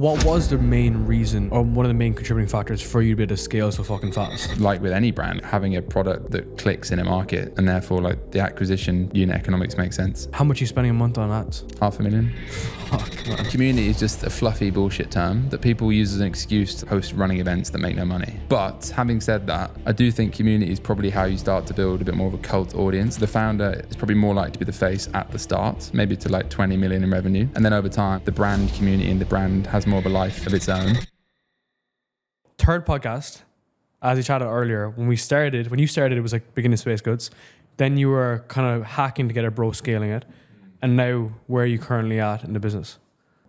What was the main reason or one of the main contributing factors for you to be able to scale so fucking fast? Like with any brand, having a product that clicks in a market, and therefore like the acquisition unit economics makes sense. How much are you spending a month on ads? $500,000. Fuck, man. Community is just a fluffy bullshit term that people use as an excuse to host running events that make no money. But having said that, I do think community is probably how you start to build a bit more of a cult audience. The founder is probably more likely to be the face at the start, maybe to like 20 million in revenue. And then over time, the brand community and the brand has more of a life of its own. Third podcast, as we chatted earlier, when you started, it was like beginning Spacegoods. Then you were kind of hacking together, bro, scaling it. And now, where are you currently at in the business?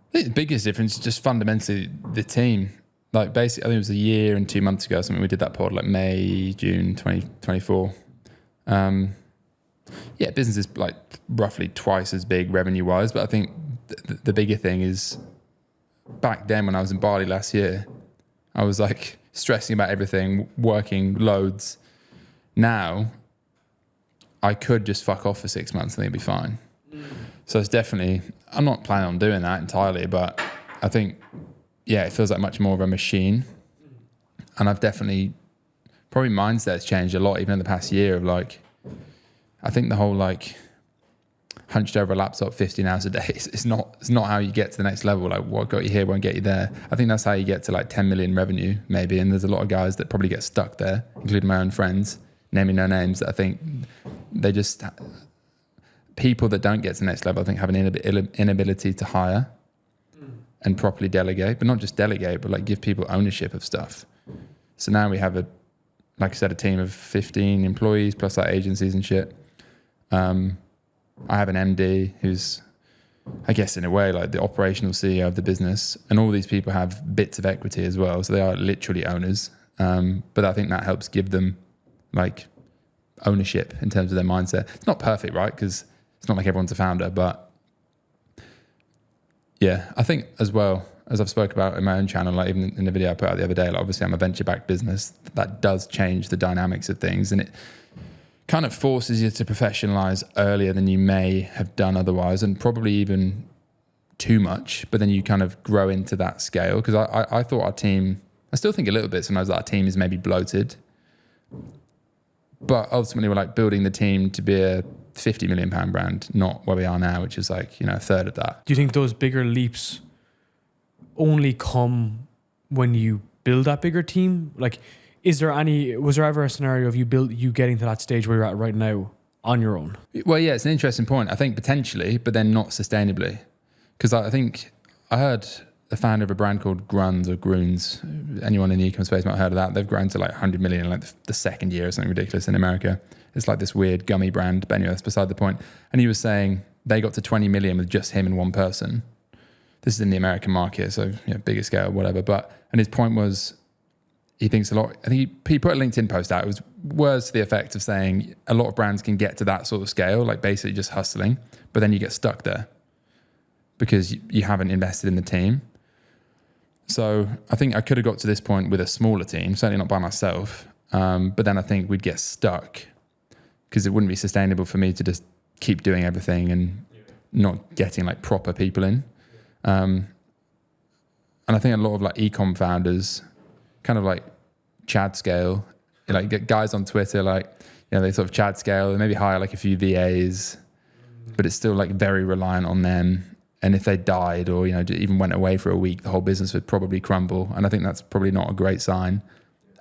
I think the biggest difference is just fundamentally the team. Like basically, I think it was a year and 2 months ago, something we did that pod, like May, June 2024. Yeah, business is like roughly twice as big revenue-wise, but I think the bigger thing is back then when I was in Bali last year, I was like stressing about everything, working loads. Now, I could just fuck off for 6 months and it'd be fine. So it's definitely, I'm not planning on doing that entirely, but I think, yeah, it feels like much more of a machine. And I've definitely, probably mindset's changed a lot even in the past year of like, I think the whole like hunched over a laptop 15 hours a day, it's not how you get to the next level. Like what got you here won't get you there. I think that's how you get to like 10 million revenue maybe. And there's a lot of guys that probably get stuck there, including my own friends, naming no names, that I think they just, people that don't get to the next level, I think have an inability to hire and properly delegate, but not just delegate, but like give people ownership of stuff. So now we have like I said, a team of 15 employees plus like agencies and shit. I have an MD who's, I guess in a way, like the operational CEO of the business, and all these people have bits of equity as well. So they are literally owners. But I think that helps give them like ownership in terms of their mindset. It's not perfect, right? Because it's not like everyone's a founder, but yeah, I think as well, as I've spoke about in my own channel, like even in the video I put out the other day, like obviously I'm a venture-backed business. That does change the dynamics of things, and it kind of forces you to professionalize earlier than you may have done otherwise, and probably even too much, but then you kind of grow into that scale. Because I thought our team, I still think a little bit sometimes that our team is maybe bloated, but ultimately we're like building the team to be a 50 million pound brand, not where we are now, which is like, you know, a third of that. Do you think those bigger leaps only come when you build that bigger team? Like, was there ever a scenario of you getting to that stage where you're at right now on your own? Well, yeah, it's an interesting point. I think potentially, but then not sustainably. Because I think I heard the founder of a brand called Gruns or Gruns. Anyone in the ecom space might have heard of that. They've grown to like 100 million in like the second year or something ridiculous in America. It's like this weird gummy brand, but anyway, that's beside the point. And he was saying they got to 20 million with just him and one person. This is in the American market, so you know, bigger scale, whatever. And his point was, he thinks a lot, I think he put a LinkedIn post out. It was words to the effect of saying a lot of brands can get to that sort of scale, like basically just hustling, but then you get stuck there because you haven't invested in the team. So I think I could have got to this point with a smaller team, certainly not by myself. But then I think we'd get stuck because it wouldn't be sustainable for me to just keep doing everything and not getting like proper people in. And I think a lot of like ecom founders kind of like Chad scale, like get guys on Twitter, like, you know, they sort of Chad scale, they maybe hire like a few VAs, but it's still like very reliant on them. And if they died or, you know, even went away for a week, the whole business would probably crumble. And I think that's probably not a great sign.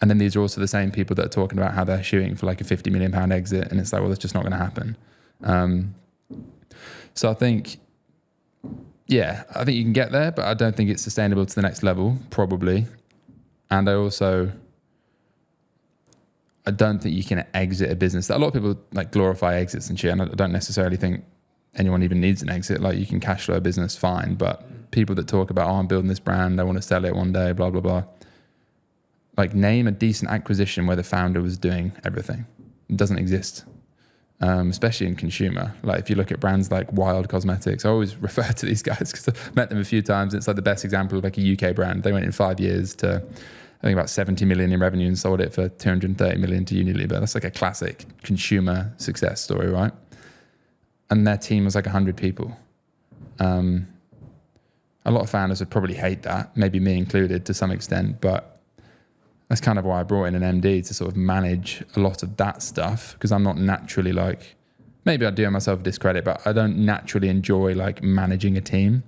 And then these are also the same people that are talking about how they're shooting for like a 50 million pound exit. And it's like, well, that's just not going to happen. So I think, yeah, I think you can get there, but I don't think it's sustainable to the next level, probably. And I don't think you can exit a business. A lot of people like glorify exits and shit, and I don't necessarily think anyone even needs an exit. Like you can cash flow a business fine, but people that talk about, oh, I'm building this brand, I want to sell it one day, blah, blah, blah. Like name a decent acquisition where the founder was doing everything. It doesn't exist. Especially in consumer. Like if you look at brands like Wild Cosmetics, I always refer to these guys because I've met them a few times. It's like the best example of like a UK brand. They went in 5 years to, I think about 70 million in revenue and sold it for 230 million to Unilever. That's like a classic consumer success story, right? And their team was like 100 people. a lot of founders would probably hate that, maybe me included to some extent, but that's kind of why I brought in an MD to sort of manage a lot of that stuff, because I'm not naturally like, maybe I do myself a discredit, but I don't naturally enjoy like managing a team.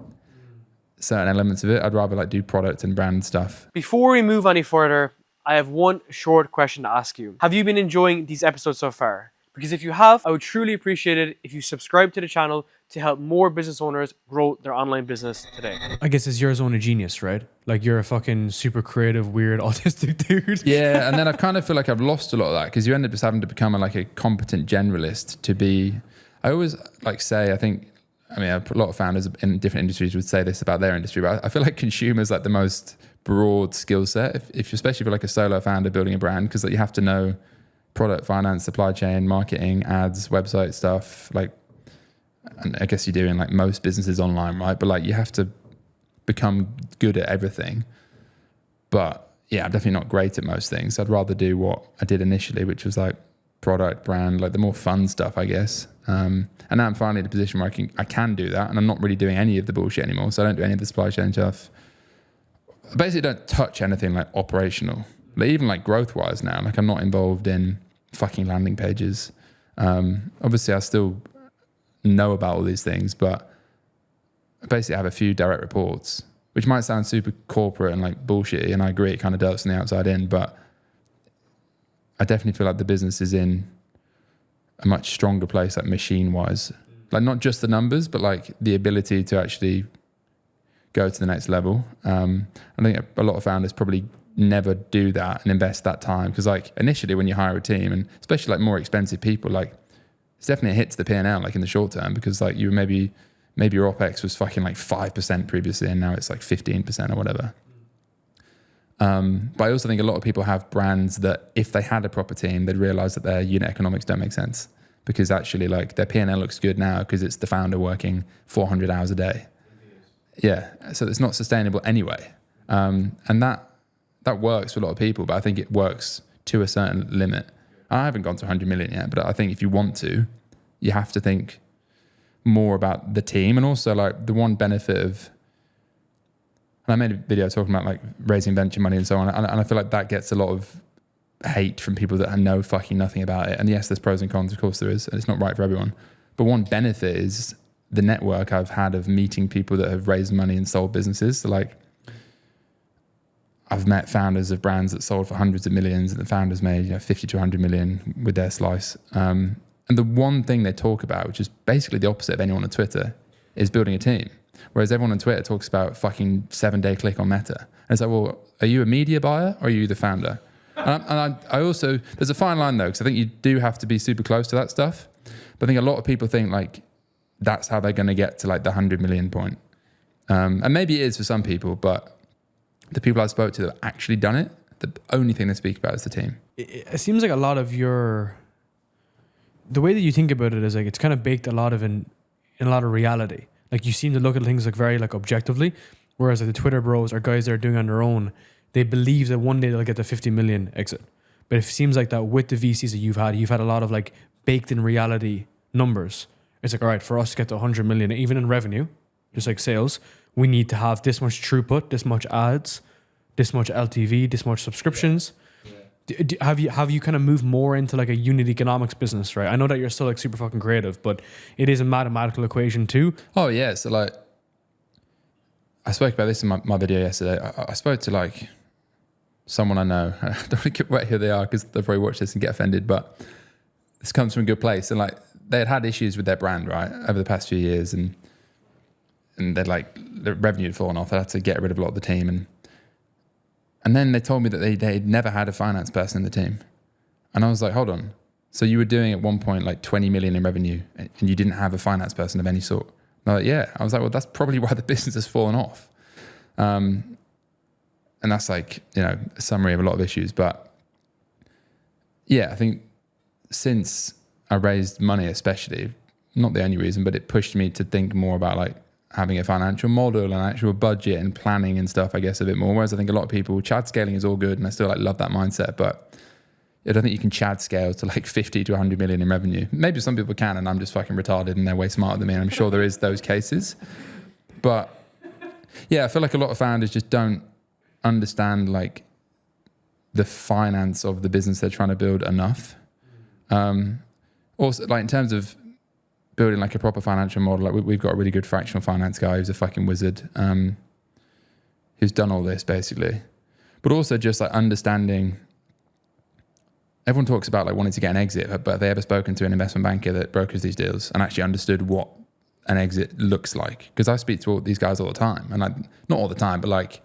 Certain elements of it, I'd rather like do product and brand stuff. Before we move any further, I have one short question to ask you. Have you been enjoying these episodes so far? Because if you have, I would truly appreciate it if you subscribe to the channel to help more business owners grow their online business today. I guess it's your zone of genius, right? Like you're a fucking super creative, weird, autistic dude. Yeah, and then I kind of feel like I've lost a lot of that, because you end up just having to become a competent generalist to be. I always say, I mean, a lot of founders in different industries would say this about their industry, but I feel like consumer is like the most broad skill set, especially if you're like a solo founder building a brand, because you have to know product, finance, supply chain, marketing, ads, website stuff. And I guess you do in like most businesses online, right? But like you have to become good at everything. But yeah, I'm definitely not great at most things. I'd rather do what I did initially, which was like product, brand, like the more fun stuff, I guess. And now I'm finally in a position where I can do that, and I'm not really doing any of the bullshit anymore. So I don't do any of the supply chain stuff. I basically don't touch anything like operational, even like growth wise now. Like I'm not involved in fucking landing pages. Obviously I still know about all these things, but I basically have a few direct reports, which might sound super corporate and like bullshitty, and I agree it kind of does from the outside in, but I definitely feel like the business is in a much stronger place, like machine wise, like not just the numbers, but like the ability to actually go to the next level. I think a lot of founders probably never do that and invest that time, because like initially when you hire a team, and especially like more expensive people, like it's definitely a hit to the P&L like in the short term, because like you maybe your OPEX was fucking like 5% previously and now it's like 15% or whatever. But I also think a lot of people have brands that if they had a proper team, they'd realize that their unit economics don't make sense, because actually like their P&L looks good now because it's the founder working 400 hours a day. Yeah, so it's not sustainable anyway. And that works for a lot of people, but I think it works to a certain limit. I haven't gone to 100 million yet, but I think if you want to, you have to think more about the team. And also like the one benefit of, and I made a video talking about like raising venture money and so on, and I feel like that gets a lot of hate from people that know fucking nothing about it. And yes, there's pros and cons, of course there is, and it's not right for everyone. But one benefit is the network I've had of meeting people that have raised money and sold businesses. So like, I've met founders of brands that sold for hundreds of millions, and the founders made 50 to 100 million with their slice. And the one thing they talk about, which is basically the opposite of anyone on Twitter, is building a team. Whereas everyone on Twitter talks about fucking 7-day click on Meta. And it's like, well, are you a media buyer or are you the founder? And I also, there's a fine line though, because I think you do have to be super close to that stuff. But I think a lot of people think like that's how they're going to get to like the 100 million point. And maybe it is for some people, but the people I spoke to that have actually done it, the only thing they speak about is the team. It seems like a lot of the way that you think about it is like it's kind of baked a lot of in a lot of reality. Like you seem to look at things like very like objectively, whereas like the Twitter bros or guys that are doing it on their own, they believe that one day they'll get the 50 million exit. But it seems like that with the VCs that you've had a lot of like baked in reality numbers. It's like, all right, for us to get to 100 million, even in revenue, just like sales, we need to have this much throughput, this much ads, this much LTV, this much subscriptions. Have you kind of moved more into like a unit economics business, right? I know that you're still like super fucking creative, but it is a mathematical equation too. Oh yeah, so like I spoke about this in my video yesterday. I spoke to like someone I know. I don't want to give away who they are because they'll probably watch this and get offended, but this comes from a good place. And like they had issues with their brand, right, over the past few years, and they'd like the revenue had fallen off. They had to get rid of a lot of the team, and then they told me that they'd never had a finance person in the team. And I was like, hold on. So you were doing at one point like 20 million in revenue and you didn't have a finance person of any sort? And they're like, yeah. I was like, well, that's probably why the business has fallen off. And that's like, a summary of a lot of issues. But yeah, I think since I raised money, especially, not the only reason, but it pushed me to think more about like having a financial model and actual budget and planning and stuff, I guess, a bit more. Whereas I think a lot of people, Chad scaling is all good and I still like love that mindset, but I don't think you can Chad scale to like 50 to 100 million in revenue. Maybe some people can and I'm just fucking retarded and they're way smarter than me, and I'm sure there is those cases. But Yeah, I feel like a lot of founders just don't understand like the finance of the business they're trying to build enough. Also, like in terms of building like a proper financial model, like we've got a really good fractional finance guy who's a fucking wizard, who's done all this basically. But also just like understanding, everyone talks about like wanting to get an exit, but have they ever spoken to an investment banker that brokers these deals and actually understood what an exit looks like? Because I speak to all these guys all the time, and like, not all the time, but like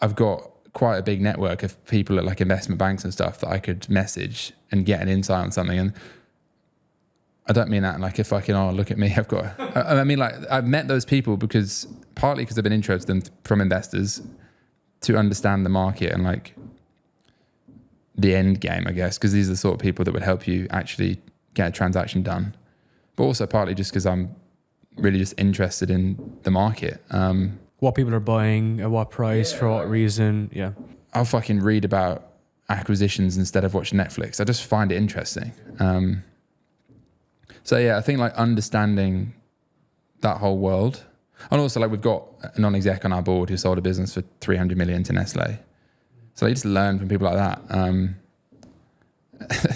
I've got quite a big network of people at like investment banks and stuff that I could message and get an insight on something. And I don't mean that in like a fucking, oh, look at me, I've got, I mean like I've met those people partly because I've been introduced to them from investors to understand the market and like the end game, I guess, because these are the sort of people that would help you actually get a transaction done. But also partly just because I'm really just interested in the market. What people are buying, at what price, for what reason. Yeah. I'll fucking read about acquisitions instead of watch Netflix. I just find it interesting. So yeah, I think like understanding that whole world. And also like we've got a non-exec on our board who sold a business for 300 million to Nestle. So you just learn from people like that.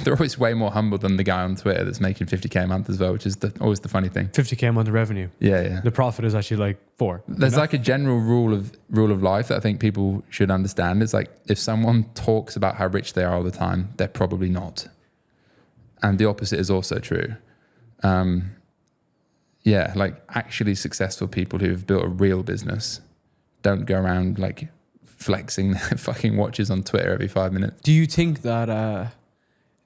They're always way more humble than the guy on Twitter that's making 50k a month as well, which is always the funny thing. 50k a month of revenue. Yeah. The profit is actually like 4. There's like a general rule of life that I think people should understand. It's like if someone talks about how rich they are all the time, they're probably not. And the opposite is also true. Yeah, like actually successful people who've built a real business don't go around like flexing their fucking watches on Twitter every 5 minutes. Do you think that?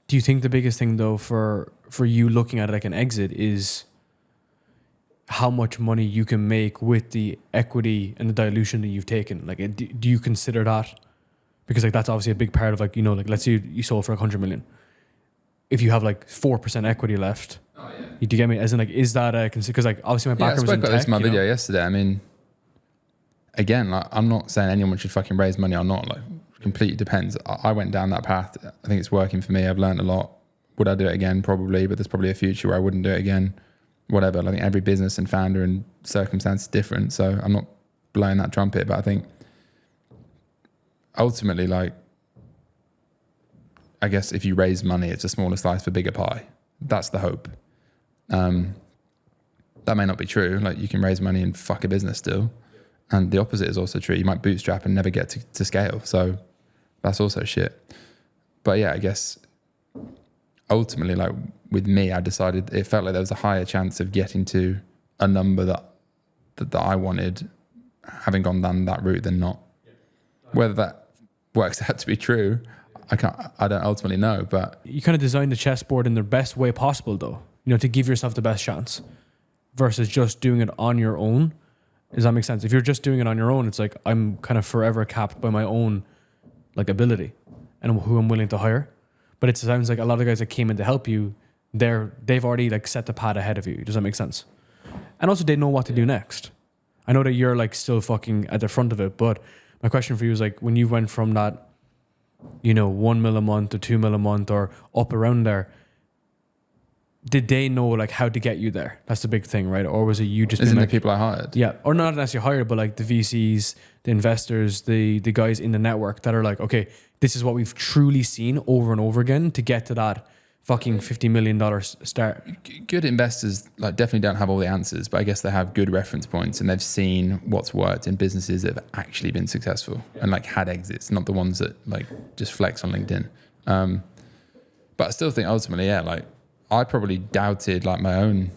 Do you think the biggest thing though for you looking at it like an exit is how much money you can make with the equity and the dilution that you've taken? Like, do you consider that? Because like that's obviously a big part of like, you know, like let's say you sold for 100 million. If you have like 4% equity left, do you get me? As in like, is that a because like obviously my background was in tech. I spoke about this in my video yesterday. I mean, again, like I'm not saying anyone should fucking raise money or not. Like, completely depends. I went down that path. I think it's working for me. I've learned a lot. Would I do it again? Probably, but there's probably a future where I wouldn't do it again. Whatever. I think every business and founder and circumstance is different. So I'm not blowing that trumpet, but I think ultimately, like, I guess if you raise money, it's a smaller slice for bigger pie. That's the hope. That may not be true. Like you can raise money and fuck a business still. And the opposite is also true. You might bootstrap and never get to scale. So that's also shit. But yeah, I guess ultimately, like with me, I decided it felt like there was a higher chance of getting to a number that I wanted, having gone down that route than not. Whether that works out to be true, I don't ultimately know. But you kind of designed the chessboard in the best way possible, though. You know, to give yourself the best chance, versus just doing it on your own. Does that make sense? If you're just doing it on your own, it's like I'm kind of forever capped by my own like ability and who I'm willing to hire. But it sounds like a lot of the guys that came in to help you, they've already like set the path ahead of you. Does that make sense? And also they know what to do next. I know that you're like still fucking at the front of it, but my question for you is like when you went from that, you know, 1 mil a month to 2 mil a month or up around there, did they know like how to get you there? That's the big thing, right? Or was it you just Isn't like, the people I hired? Yeah, or not necessarily hired, but like the VCs, the investors, the guys in the network that are like, okay, this is what we've truly seen over and over again to get to that fucking $50 million start. Good investors like definitely don't have all the answers, but I guess they have good reference points and they've seen what's worked in businesses that have actually been successful and like had exits, not the ones that like just flex on LinkedIn. But I still think ultimately, yeah, like I probably doubted like my own,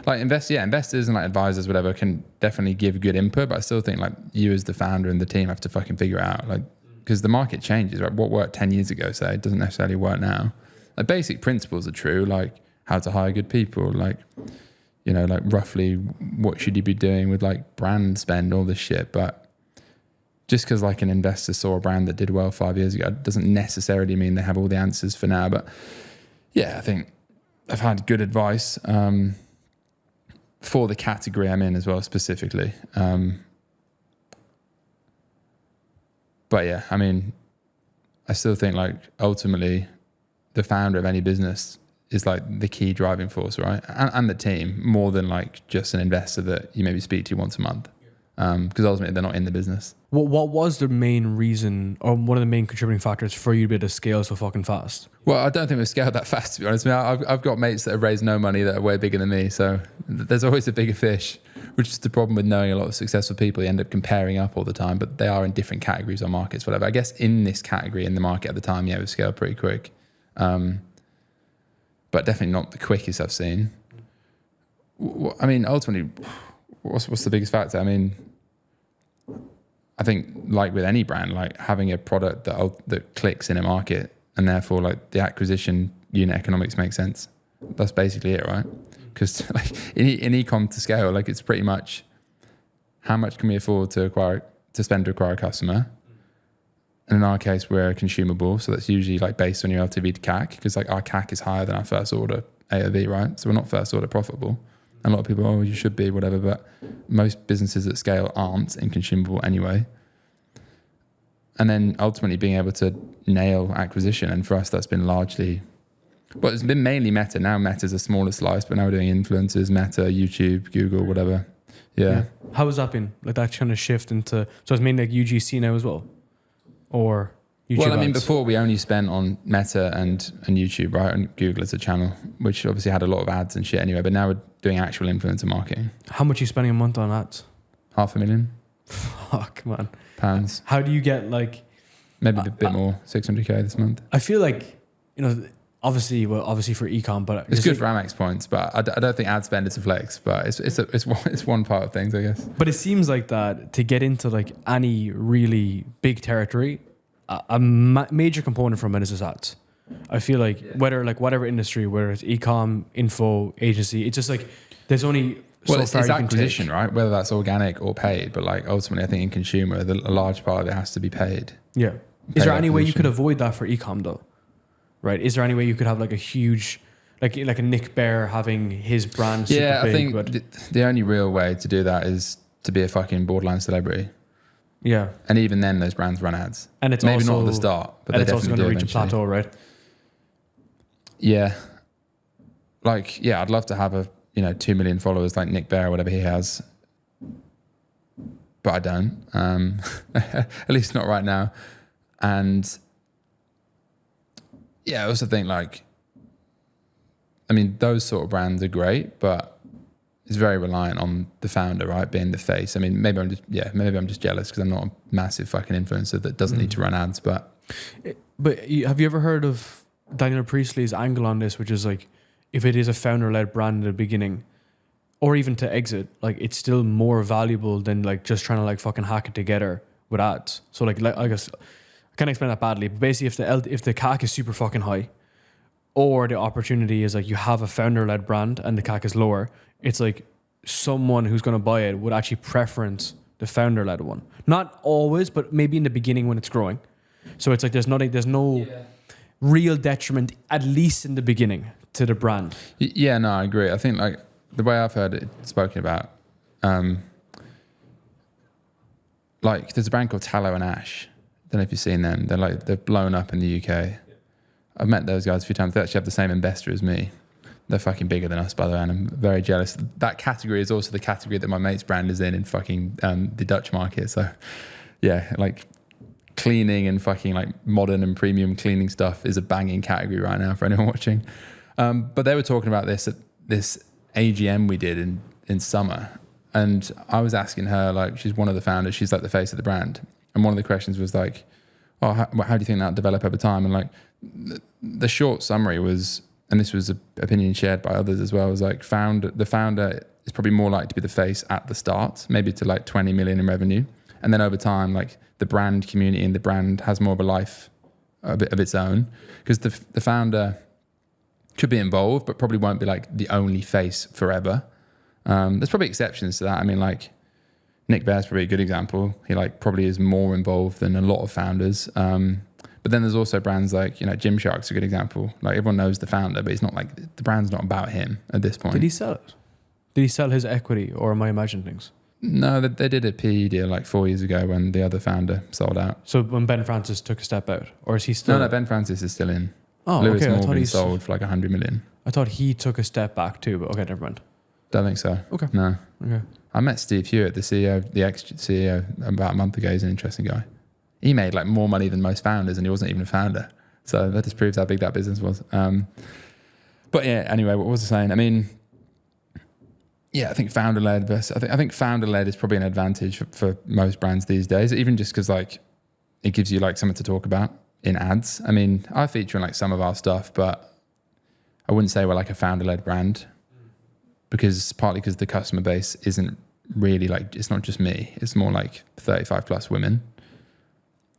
like investors and like advisors, whatever, can definitely give good input. But I still think like you as the founder and the team have to fucking figure it out, like, because the market changes, right? What worked 10 years ago, say, it doesn't necessarily work now. Like basic principles are true, like how to hire good people, like, you know, like roughly what should you be doing with like brand spend, all this shit. But just because like an investor saw a brand that did well 5 years ago doesn't necessarily mean they have all the answers for now. But yeah, I think I've had good advice for the category I'm in as well, specifically. But yeah, I mean, I still think like ultimately the founder of any business is like the key driving force, right? And the team, more than like just an investor that you maybe speak to once a month. Because ultimately they're not in the business. What was the main reason, or one of the main contributing factors for you to be able to scale so fucking fast? Well, I don't think we've scaled that fast, to be honest. I mean, I've got mates that have raised no money that are way bigger than me. So there's always a bigger fish, which is the problem with knowing a lot of successful people. You end up comparing up all the time, but they are in different categories or markets, whatever. I guess in this category, in the market at the time, yeah, we've scaled pretty quick. But definitely not the quickest I've seen. I mean, ultimately, what's the biggest factor? I mean, I think like with any brand, like having a product that clicks in a market, and therefore like the acquisition unit economics makes sense. That's basically it, right? Because like in ecom to scale, like it's pretty much how much can we afford to spend to acquire a customer. And in our case, we're consumable, so that's usually like based on your LTV to CAC, because like our CAC is higher than our first order AOV, right? So we're not first order profitable. A lot of people, oh, you should be, whatever, but most businesses at scale aren't in consumable anyway. And then ultimately being able to nail acquisition. And for us, that's been largely, well, it's been mainly Meta. Now Meta's a smaller slice, but now we're doing influencers, Meta, YouTube, Google, whatever. Yeah. How has that been? Like that kind of shift into, so it's mainly like UGC now as well? Or YouTube Well, I mean, ads? before we only spent on Meta and YouTube, right? And Google as a channel, which obviously had a lot of ads and shit anyway, but now we're doing actual influencer marketing. How much are you spending a month on ads? £500,000 Fuck, man. pounds. How do you get like, Maybe a bit more, 600k this month. I feel like, you know, obviously for ecom, but It's good for Amex points, but I don't think ad spend is a flex, but it's one part of things, I guess. But it seems like that to get into like any really big territory, a major component from it is ads. I feel like whatever industry, whether it's ecom, info, agency, it's just like there's only Well, so it's far you can acquisition, take. right? Whether that's organic or paid, but like ultimately, I think in consumer, a large part of it has to be paid. Yeah. Is Paid there any way you acquisition. could avoid that for ecom though? Right? Is there any way you could have like a huge, like a Nick Bear having his brand super Yeah, big? I think but the only real way to do that is to be a fucking borderline celebrity. yeah. And even then, those brands run ads. And it's maybe also, not at the start, but and they it's also definitely going do to reach a eventually. plateau, right? Yeah, like I'd love to have 2 million followers like Nick Bear or whatever he has, but I don't. At least not right now. And yeah, I also think those sort of brands are great, but it's very reliant on the founder, right, being the face. I mean, maybe I'm just jealous because I'm not a massive fucking influencer that doesn't need to run ads. But Have you ever heard of Daniel Priestley's angle on this, which is like, if it is a founder-led brand at the beginning, or even to exit, like it's still more valuable than like just trying to like fucking hack it together with ads. So like I guess I can't explain that badly, but basically if the CAC is super fucking high, or the opportunity is like you have a founder-led brand and the CAC is lower, it's like someone who's going to buy it would actually preference the founder-led one. Not always, but maybe in the beginning when it's growing. So it's like there's no real detriment, at least in the beginning, to the brand. yeah, no, I agree. I think like the way I've heard it spoken about, like there's a brand called Tallow and Ash. Don't know if you've seen them. They're blown up in the UK. I've met those guys a few times. They actually have the same investor as me. They're fucking bigger than us, by the way, and I'm very jealous. That category is also the category that my mate's brand is in fucking the Dutch market. So yeah, like cleaning and fucking like modern and premium cleaning stuff is a banging category right now for anyone watching. But they were talking about this at this AGM we did in summer. And I was asking her, like, she's one of the founders, she's like the face of the brand. And one of the questions was like, oh, how do you think that'll develop over time? And like the short summary was, and this was an opinion shared by others as well, was like the founder is probably more likely to be the face at the start, maybe to like 20 million in revenue. And then over time, like the brand community and the brand has more of a life of its own, because the founder could be involved, but probably won't be like the only face forever. There's probably exceptions to that. I mean, like Nick Bear's probably a good example. He like probably is more involved than a lot of founders. But then there's also brands like, Gymshark's a good example. Like everyone knows the founder, but it's not like the brand's not about him at this point. Did he sell it? Did he sell his equity, or am I imagining things? No, they did a PE deal like 4 years ago when the other founder sold out. So when Ben Francis took a step out, or is he still? No, Ben Francis is still in. Oh, Lewis okay. Morgan sold for like 100 million. I thought he took a step back too, but okay, never mind. Don't think so. Okay. No. Okay. I met Steve Hewitt, the CEO, the ex-CEO, about a month ago. He's an interesting guy. He made like more money than most founders, and he wasn't even a founder. So that just proves how big that business was. But yeah, anyway, what was I saying? I mean, yeah, I think founder-led versus, I think founder-led is probably an advantage for most brands these days, even just because like it gives you like something to talk about in ads. I mean, I feature in like some of our stuff, but I wouldn't say we're like a founder-led brand, because partly because the customer base isn't really like, it's not just me, it's more like 35 plus women.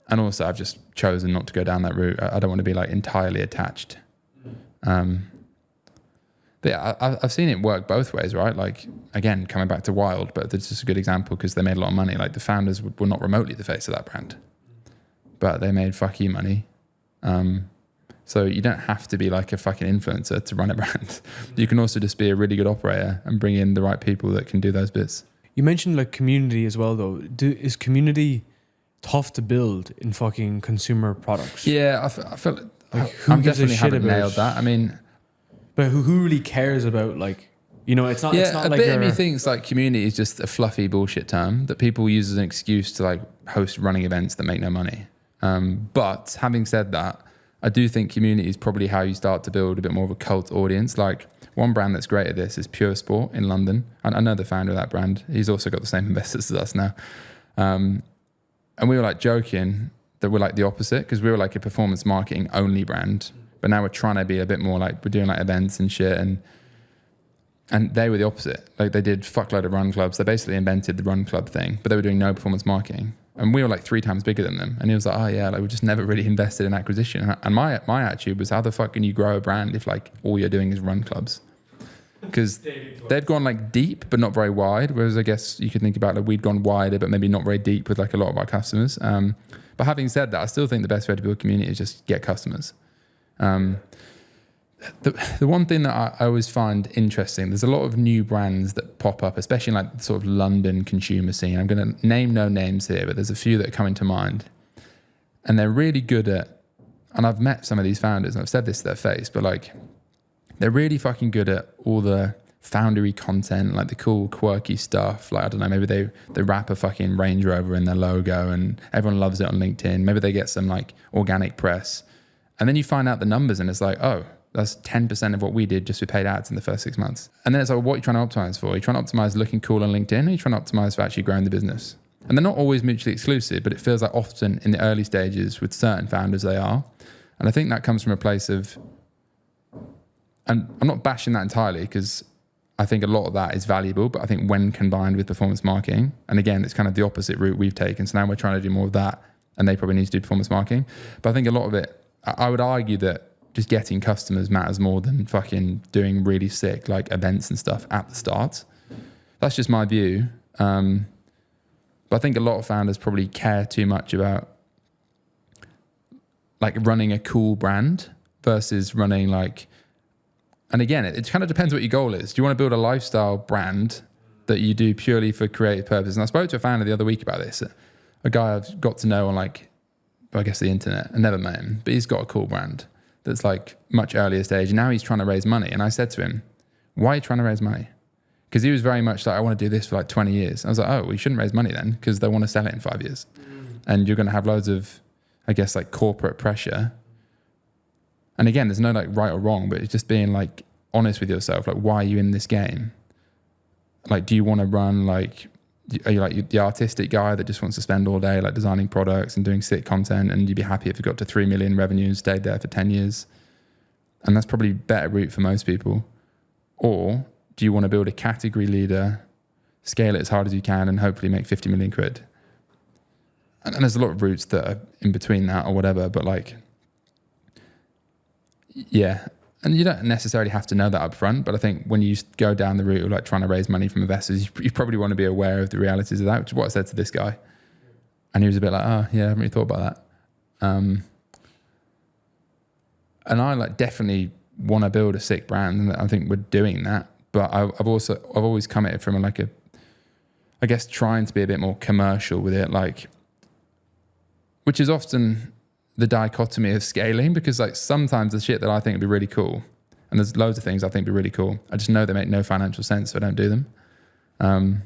And also I've just chosen not to go down that route. I don't want to be like entirely attached. But yeah, I've seen it work both ways, right? Like, again, coming back to Wild, but it's just a good example because they made a lot of money. Like the founders were not remotely the face of that brand, but they made fuck you money. So you don't have to be like a fucking influencer to run a brand. You can also just be a really good operator and bring in the right people that can do those bits. You mentioned like community as well, though. Is community tough to build in fucking consumer products? Yeah, I feel like who I'm gives a definitely shit haven't about nailed that. I mean, but who really cares about like, you know, it's not. yeah, it's not a like bit of me thinks like community is just a fluffy bullshit term that people use as an excuse to like host running events that make no money. But having said that, I do think community is probably how you start to build a bit more of a cult audience. Like one brand that's great at this is Pure Sport in London. And I know the founder of that brand. He's also got the same investors as us now. And we were like joking that we're like the opposite, because we were like a performance marketing only brand. But now we're trying to be a bit more like, we're doing like events and shit. And they were the opposite. Like they did fuckload of run clubs. They basically invented the run club thing, but they were doing no performance marketing. And we were like 3 times bigger than them. And he was like, oh yeah, like we just never really invested in acquisition. And my attitude was, how the fuck can you grow a brand if like all you're doing is run clubs? Because they've gone like deep, but not very wide. Whereas I guess you could think about like we'd gone wider, but maybe not very deep with like a lot of our customers. But having said that, I still think the best way to build a community is just get customers. The one thing that I always find interesting, there's a lot of new brands that pop up, especially in like the sort of London consumer scene. I'm going to name no names here, but there's a few that are coming to mind. And they're really good at, and I've met some of these founders and I've said this to their face, but like they're really fucking good at all the foundery content, like the cool quirky stuff. Like, I don't know, maybe they wrap a fucking Range Rover in their logo and everyone loves it on LinkedIn. Maybe they get some like organic press. And then you find out the numbers and it's like, oh, that's 10% of what we did just with paid ads in the first 6 months. And then it's like, well, what are you trying to optimize for? Are you trying to optimize looking cool on LinkedIn, or are you trying to optimize for actually growing the business? And they're not always mutually exclusive, but it feels like often in the early stages with certain founders they are. And I think that comes from a place of, and I'm not bashing that entirely because I think a lot of that is valuable, but I think when combined with performance marketing, and again, it's kind of the opposite route we've taken. So now we're trying to do more of that, and they probably need to do performance marketing. But I think a lot of it, I would argue that just getting customers matters more than fucking doing really sick like events and stuff at the start. That's just my view. But I think a lot of founders probably care too much about like running a cool brand versus running like, and again, it kind of depends what your goal is. Do you want to build a lifestyle brand that you do purely for creative purposes? And I spoke to a founder the other week about this, a guy I've got to know on like, I guess the internet. I never met him, but he's got a cool brand that's like much earlier stage. And now he's trying to raise money. And I said to him, why are you trying to raise money? Because he was very much like, I want to do this for like 20 years. I was like, oh, well, you shouldn't raise money then, because they want to sell it in 5 years. And you're going to have loads of, I guess, like corporate pressure. And again, there's no like right or wrong, but it's just being like honest with yourself. Like, why are you in this game? Like, do you want to run like, are you like the artistic guy that just wants to spend all day like designing products and doing sick content, and you'd be happy if it got to 3 million revenue and stayed there for 10 years? And that's probably a better route for most people. Or do you want to build a category leader, scale it as hard as you can, and hopefully make 50 million quid? And there's a lot of routes that are in between that or whatever, but like, yeah. And you don't necessarily have to know that up front, but I think when you go down the route of like trying to raise money from investors, you probably want to be aware of the realities of that, which is what I said to this guy. And he was a bit like, oh yeah, I haven't really thought about that. And I like definitely want to build a sick brand, and I think we're doing that. But I've always come at it from like I guess trying to be a bit more commercial with it, like, which is often the dichotomy of scaling, because like sometimes the shit that I think would be really cool And there's loads of things I think be really cool. I just know they make no financial sense, so I don't do them.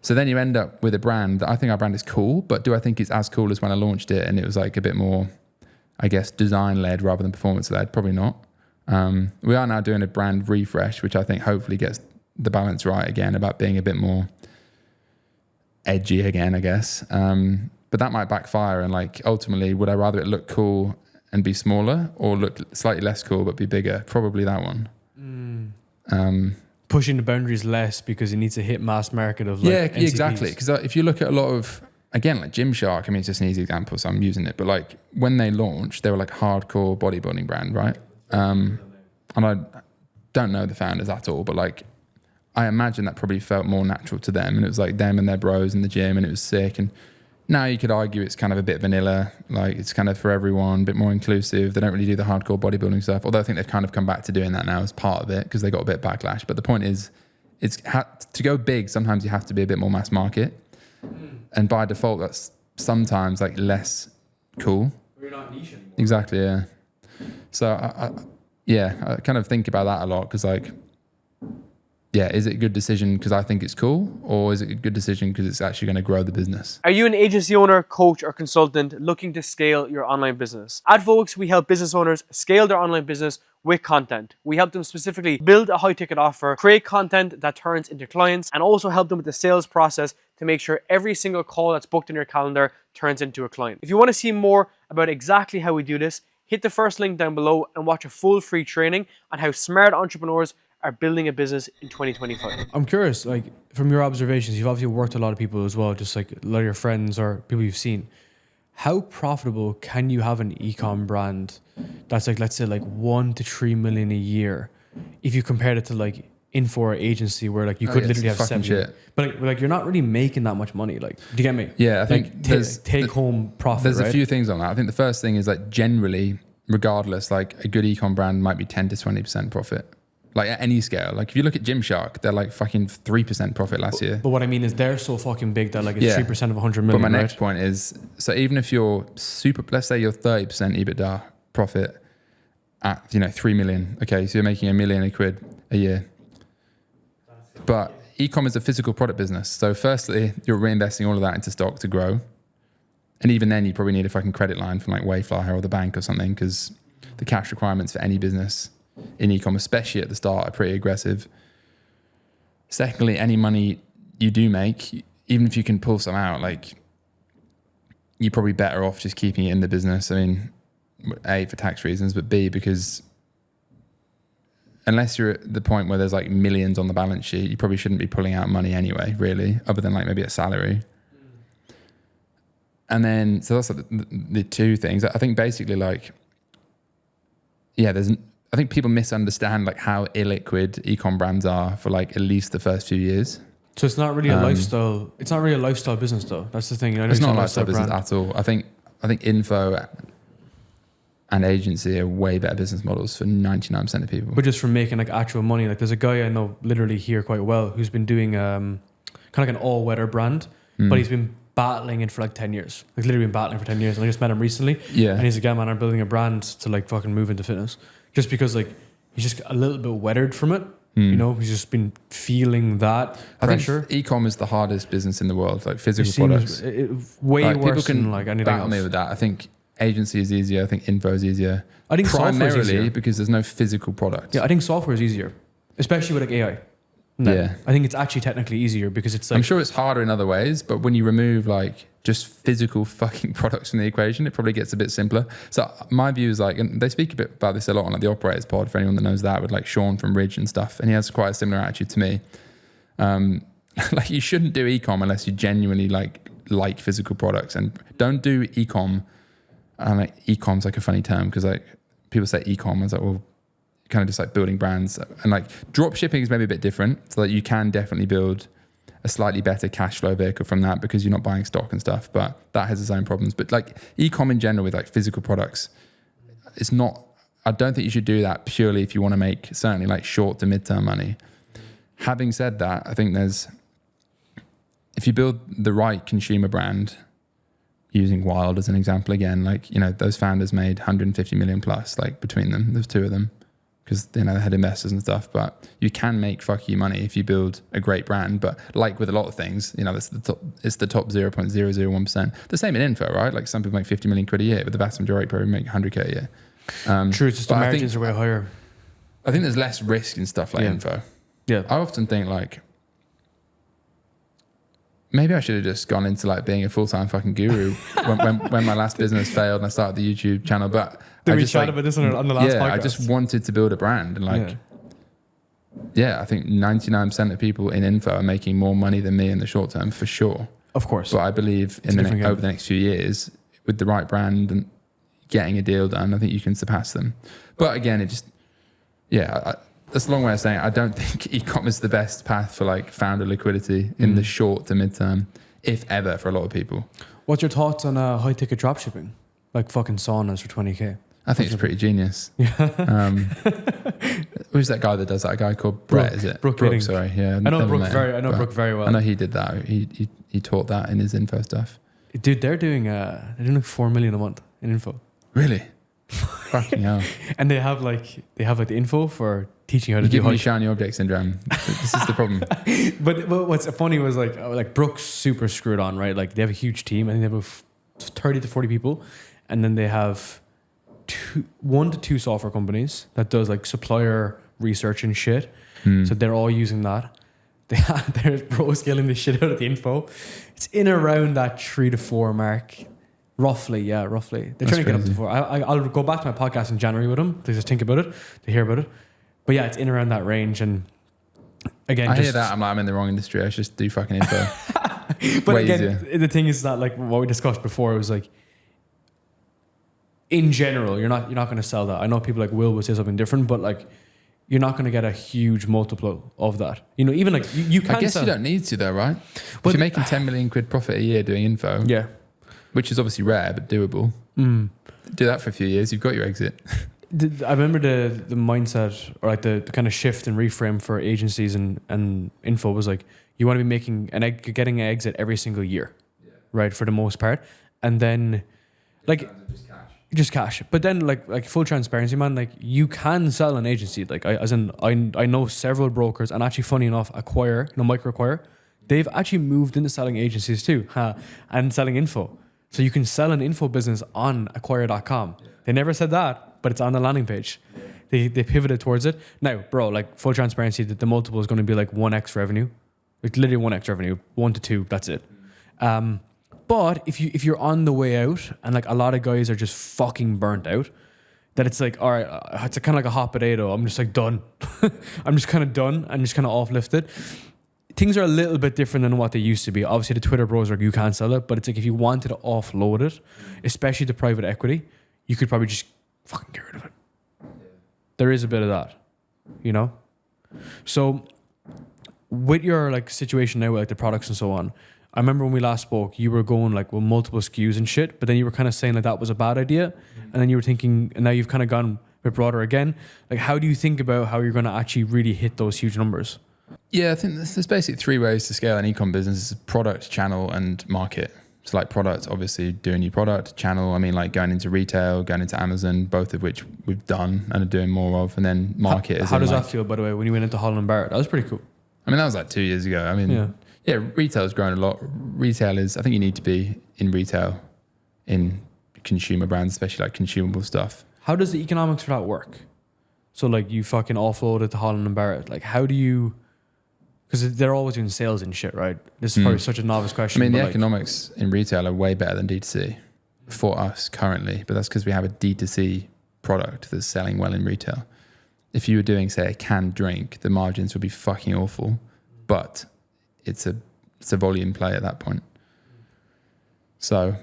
So then you end up with a brand that I think our brand is cool, but do I think it's as cool as when I launched it and it was like a bit more, I guess, design-led rather than performance-led? Probably not. We are now doing a brand refresh, which I think hopefully gets the balance right again about being a bit more edgy again, I guess. But that might backfire, and like ultimately, would I rather it look cool and be smaller or look slightly less cool but be bigger? Probably that one. Pushing the boundaries less because it needs to hit mass market of like NCPs. Exactly. Because if you look at a lot of, again, like Gymshark, I mean, it's just an easy example, so I'm using it. But like when they launched, they were like hardcore bodybuilding brand, right? And I don't know the founders at all, but like I imagine that probably felt more natural to them, and it was like them and their bros in the gym, and it was sick. And now you could argue it's kind of a bit vanilla, like it's kind of for everyone, a bit more inclusive. They don't really do the hardcore bodybuilding stuff, although I think they've kind of come back to doing that now as part of it because they got a bit of backlash. But the point is, to go big, sometimes you have to be a bit more mass market, and by default, that's sometimes like less cool. We're not niche anymore. Exactly, yeah. So I kind of think about that a lot because like, yeah, is it a good decision because I think it's cool, or is it a good decision because it's actually going to grow the business? Are you an agency owner, coach, or consultant looking to scale your online business? At Volks, we help business owners scale their online business with content. We help them specifically build a high-ticket offer, create content that turns into clients, and also help them with the sales process to make sure every single call that's booked in your calendar turns into a client. If you want to see more about exactly how we do this, hit the first link down below and watch a full free training on how smart entrepreneurs are building a business in 2025. I'm curious, like from your observations, you've obviously worked with a lot of people as well, just like a lot of your friends or people you've seen. How profitable can you have an ecom brand that's like, let's say like 1 to 3 million a year if you compared it to like info or agency where like you could literally have 7 shit. But like you're not really making that much money. Like, do you get me? Yeah, I think like, take home profit. There's right? a few things on that. I think the first thing is like generally, regardless, like a good ecom brand might be 10 to 20% profit. Like at any scale. Like if you look at Gymshark, they're like fucking 3% profit last year. But what I mean is they're so fucking big that like it's 3% of 100 million. But my right? next point is, so even if you're super, let's say you're 30% EBITDA profit at, 3 million. Okay, so you're making £1 million a year. But ecom is a physical product business. So firstly, you're reinvesting all of that into stock to grow. And even then you probably need a fucking credit line from like Wayflyer or the bank or something, because the cash requirements for any business in ecom, especially at the start, are pretty aggressive. Secondly, any money you do make, even if you can pull some out, like you're probably better off just keeping it in the business. I mean, A, for tax reasons, but B, because unless you're at the point where there's like millions on the balance sheet, you probably shouldn't be pulling out money anyway, really, other than like maybe a salary. And then, so that's like the two things. I think basically like, yeah, I think people misunderstand like how illiquid ecom brands are for like at least the first few years. So it's not really a lifestyle. It's not really a lifestyle business though. That's the thing. It's not a lifestyle business at all. I think info and agency are way better business models for 99% of people. But just from making like actual money, like there's a guy I know literally here quite well who's been doing kind of like an all-weather brand, but he's been battling it for like 10 years. Like literally been battling for 10 years. And I just met him recently. Yeah. And he's like, yeah, man, I'm building a brand to like fucking move into fitness. Just because like he's just a little bit weathered from it. You know, he's just been feeling that pressure. I think ecom is the hardest business in the world, like physical products. Way like, worse people can than like anything battle else. me with that. I think agency is easier. I think info is easier. I think primarily easier. because there's no physical product. Yeah, I think software is easier, especially with like AI. Yeah, I think it's actually technically easier because it's like, I'm sure it's harder in other ways, but when you remove like just physical fucking products from the equation, it probably gets a bit simpler. So my view is like, and they speak a bit about this a lot on like the Operators Pod for anyone that knows that, with like Sean from Ridge and stuff, and he has quite a similar attitude to me. Like you shouldn't do ecom unless you genuinely like physical products, and don't do ecom. Like ecom's like a funny term because like people say ecom, I was like, well, kind of just like building brands, and like dropshipping is maybe a bit different, so that you can definitely build a slightly better cash flow vehicle from that because you're not buying stock and stuff, but that has its own problems. But like ecom in general with like physical products, it's not, I don't think you should do that purely if you want to make certainly like short to midterm money. Having said that, I think if you build the right consumer brand, using Wild as an example again, like, those founders made 150 million plus, like between them, there's two of them. because they had investors and stuff. But you can make fuck you money if you build a great brand. But like with a lot of things, it's the top 0.001%. The same in info, right? Like some people make 50 million quid a year, but the vast majority probably make 100k a year. True, it's just the margins are way higher. I think there's less risk in stuff like info. Yeah. I often think like, maybe I should have just gone into like being a full-time fucking guru when my last business failed and I started the YouTube channel. But Did we chat about this on the last podcast? I just wanted to build a brand and like, I think 99% of people in info are making more money than me in the short term for sure. Of course. But I believe over the next few years with the right brand and getting a deal done, I think you can surpass them. But again, it just, that's a long way of saying I don't think ecom is the best path for like founder liquidity in the short to mid-term, if ever, for a lot of people. What's your thoughts on high ticket dropshipping? Like fucking saunas for 20k? I think it's pretty genius. Who's that guy that does that? A guy called Brett, is it? Brooke, sorry. Yeah. I know Brooke very well. I know he did that. He taught that in his info stuff. Dude, they're doing like 4 million a month in info. Really? Fucking hell. And they have like the info for teaching how to do give me shiny object syndrome. This is the problem. But what's funny was like Brooke's super screwed on, right? Like they have a huge team. I think they have 30 to 40 people, and then they have 1 to 2 software companies that does like supplier research and shit. So they're all using that. They're pro scaling the shit out of the info. It's in around that 3 to 4 mark. Roughly. They're trying to get up to 4. I'll go back to my podcast in January with them to just think about it, to hear about it. But yeah, it's in around that range. And again, I hear that. I'm in the wrong industry. I should just do fucking info. But again, the thing is that like what we discussed before, it was like, in general, you're not going to sell that. I know people like Will would say something different, but like you're not going to get a huge multiple of that. Even like you can. I guess you don't need to though, right? But if you're making 10 million quid profit a year doing info, which is obviously rare but doable. Do that for a few years, you've got your exit. I remember the mindset or like the kind of shift and reframe for agencies and info was like you want to be making getting an exit every single year, right? For the most part, and then like just cash. But then like full transparency, man. Like you can sell an agency. Like I know several brokers, and actually, funny enough, micro acquire, they've actually moved into selling agencies too, and selling info. So you can sell an info business on acquire.com. They never said that, but it's on the landing page. They pivoted towards it. Now, bro, like full transparency, that the multiple is going to be like 1x revenue. Like literally 1x revenue, 1 to 2, that's it. But if you're on the way out, and like a lot of guys are just fucking burnt out, that it's like, all right, it's kind of like a hot potato. I'm just like done. I'm just kind of done. I'm just kind of off-lifted. Things are a little bit different than what they used to be. Obviously, the Twitter bros are you can't sell it, but it's like if you wanted to offload it, especially to private equity, you could probably just fucking get rid of it. There is a bit of that, So with your like situation now with like the products and so on, I remember when we last spoke, you were going like with multiple SKUs and shit, but then you were kind of saying like that was a bad idea, and then you were thinking, and now you've kind of gone a bit broader again. Like, how do you think about how you're going to actually really hit those huge numbers? Yeah, I think there's basically 3 ways to scale an ecom business: it's product, channel, and market. So like product, obviously doing new product. Channel, I mean like going into retail, going into Amazon, both of which we've done and are doing more of. And then market. How does that feel, by the way, when you went into Holland & Barrett? That was pretty cool. I mean, that was like 2 years ago. I mean, yeah, retail's grown a lot. Retail is, I think you need to be in retail, in consumer brands, especially like consumable stuff. How does the economics for that work? So like you fucking offload it to Holland & Barrett. Like how do you... Because they're always doing sales and shit, right? This is probably such a novice question. I mean, the economics in retail are way better than D2C for us currently, but that's because we have a D2C product that's selling well in retail. If you were doing, say, a canned drink, the margins would be fucking awful, but it's a volume play at that point. So,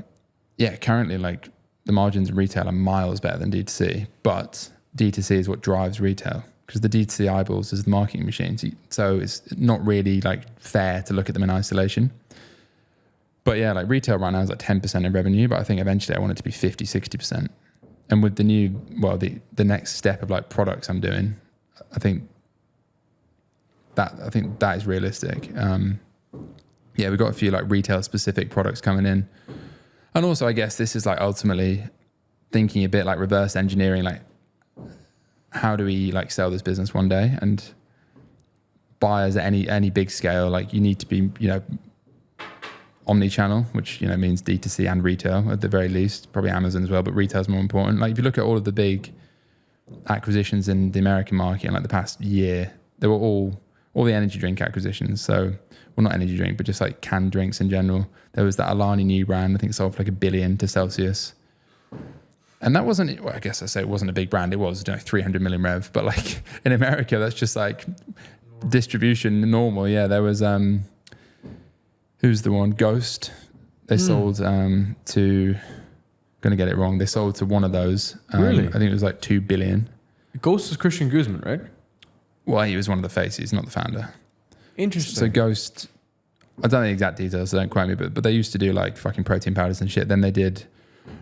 yeah, currently, like the margins in retail are miles better than D2C, but D2C is what drives retail. Because the D2C eyeballs is the marketing machines. So it's not really like fair to look at them in isolation. But yeah, like retail right now is like 10% of revenue, but I think eventually I want it to be 50, 60%. And with the new, the next step of like products I'm doing, I think that is realistic. Yeah, we've got a few like retail specific products coming in. And also I guess this is like ultimately thinking a bit like reverse engineering, like how do we like sell this business one day? And buyers at any big scale, like you need to be, omni-channel, which, means D2C and retail at the very least, probably Amazon as well, but retail is more important. Like if you look at all of the big acquisitions in the American market in like the past year, they were all the energy drink acquisitions. So, well, not energy drink, but just like canned drinks in general. There was that Alani new brand, I think sold for like $1 billion to Celsius. And that wasn't, well, I guess I say it wasn't a big brand. It was 300 million rev, but like in America, that's just like distribution normal. Yeah, there was, who's the one? Ghost. They sold to, going to get it wrong. They sold to one of those. Really? I think it was like 2 billion. Ghost is Christian Guzman, right? Well, he was one of the faces, not the founder. Interesting. So Ghost, I don't know the exact details, so don't quote me, but they used to do like fucking protein powders and shit. Then they did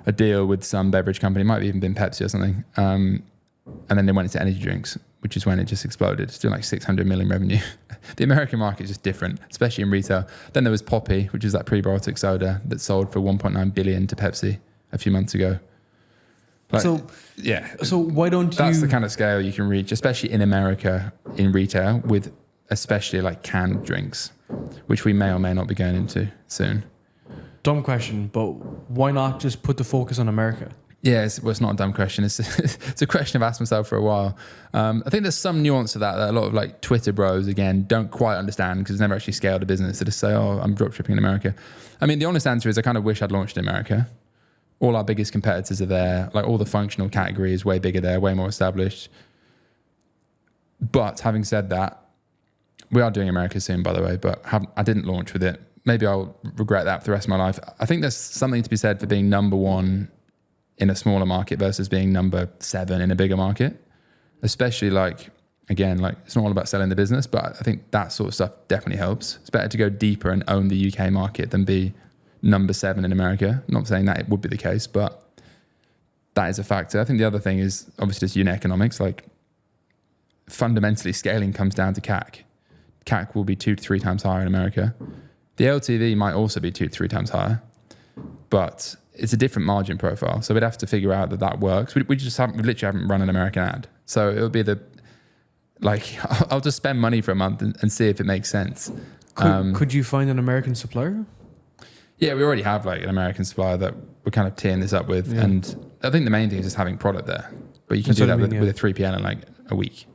a deal with some beverage company, might have even been Pepsi or something. And then they went into energy drinks, which is when it just exploded. It's doing like 600 million revenue. The American market is just different, especially in retail. Then there was Poppy, which is that prebiotic soda that sold for 1.9 billion to Pepsi a few months ago. Like, So why don't you... That's the kind of scale you can reach, especially in America in retail, with especially like canned drinks, which we may or may not be going into soon. Dumb question, but why not just put the focus on America? Yeah, it's not a dumb question. It's a question I've asked myself for a while. I think there's some nuance to that a lot of like Twitter bros, again, don't quite understand because they've never actually scaled a business. They just say, oh, I'm dropshipping in America. I mean, the honest answer is I kind of wish I'd launched in America. All our biggest competitors are there. Like all the functional category is way bigger there, way more established. But having said that, we are doing America soon, by the way, but I didn't launch with it. Maybe I'll regret that for the rest of my life. I think there's something to be said for being number one in a smaller market versus being number 7 in a bigger market. Especially like, again, like it's not all about selling the business, but I think that sort of stuff definitely helps. It's better to go deeper and own the UK market than be number 7 in America. I'm not saying that it would be the case, but that is a factor. I think the other thing is obviously just unit economics. Like fundamentally scaling comes down to CAC. CAC will be 2 to 3 times higher in America. The LTV might also be 2 to 3 times higher, but it's a different margin profile. So we'd have to figure out that works. We literally haven't run an American ad. So it'll be I'll just spend money for a month and see if it makes sense. Could you find an American supplier? Yeah, we already have like an American supplier that we're kind of teeing this up with. Yeah. And I think the main thing is just having product there. But you can do that with a 3PL in like a week.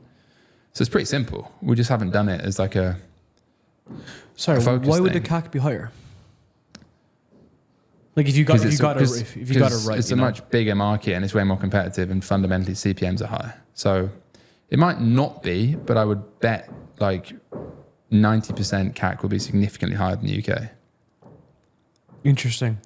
So it's pretty simple. We just haven't done it as like a why would the CAC be higher? Like if you got it right, it's a much bigger market and it's way more competitive, and fundamentally CPMs are higher. So it might not be, but I would bet like 90% CAC will be significantly higher than the UK. Interesting.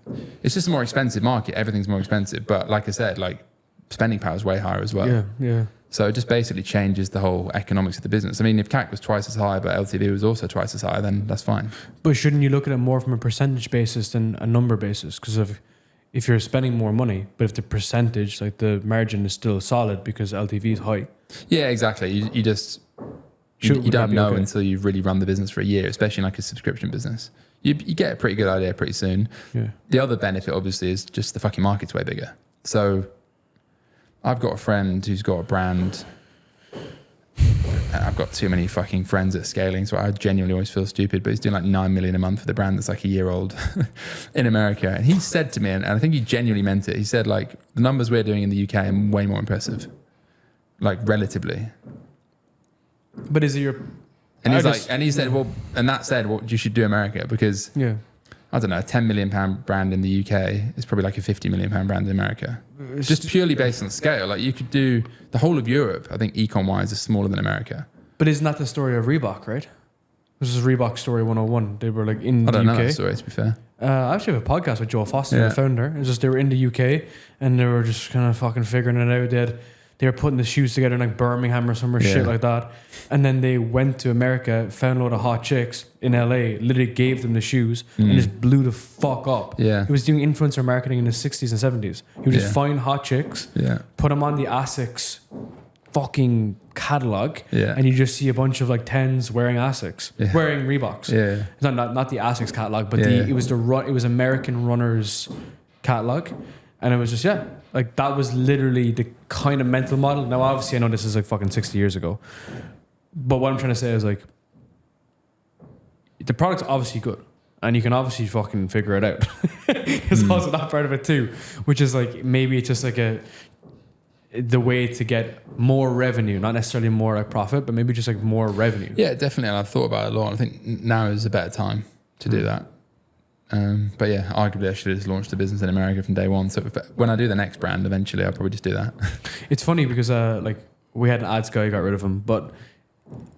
It's just a more expensive market. Everything's more expensive, but like I said, like spending power is way higher as well. Yeah. So it just basically changes the whole economics of the business. I mean, if CAC was twice as high, but LTV was also twice as high, then that's fine. But shouldn't you look at it more from a percentage basis than a number basis? Because if you're spending more money, but if the percentage, like the margin is still solid because LTV is high. Yeah, exactly. You don't know until you've really run the business for a year, especially in like a subscription business. You get a pretty good idea pretty soon. Yeah. The other benefit, obviously, is just the fucking market's way bigger. So I've got a friend who's got a brand, and I've got too many fucking friends at scaling, so I genuinely always feel stupid, but he's doing like 9 million a month for the brand that's like a year old in America. And he said to me, and I think he genuinely meant it, he said like, the numbers we're doing in the UK are way more impressive, like relatively. But is it your... And he said, well, you should do America because, I don't know, a 10 million pound brand in the UK is probably like a 50 million pound brand in America. Just purely based on scale. Like you could do the whole of Europe, I think Ecom wise is smaller than America. But isn't that the story of Reebok, right? This is Reebok story 101. They were like in the UK. I don't know that story, to be fair. I actually have a podcast with Joe Foster, the founder. It's just they were in the UK and they were just kind of fucking figuring it out. They were putting the shoes together in like Birmingham or some shit like that. And then they went to America, found a load of hot chicks in LA, literally gave them the shoes and just blew the fuck up. Yeah. He was doing influencer marketing in the 60s and 70s. He would just find hot chicks, put them on the ASICS fucking catalog, and you just see a bunch of like 10s wearing ASICS, wearing Reeboks. Yeah. Not the ASICS catalog, but it was American Runners catalog. And it was just, yeah, like that was literally the kind of mental model. Now, obviously, I know this is like fucking 60 years ago. But what I'm trying to say is like, the product's obviously good. And you can obviously fucking figure it out. It's also that part of it too. Which is like, maybe it's just like the way to get more revenue, not necessarily more like profit, but maybe just like more revenue. Yeah, definitely. And I've thought about it a lot. I think now is a better time to do that. But yeah, arguably I should have just launched a business in America from day one. So when I do the next brand, eventually I'll probably just do that. It's funny because like we had an ads guy, got rid of him, but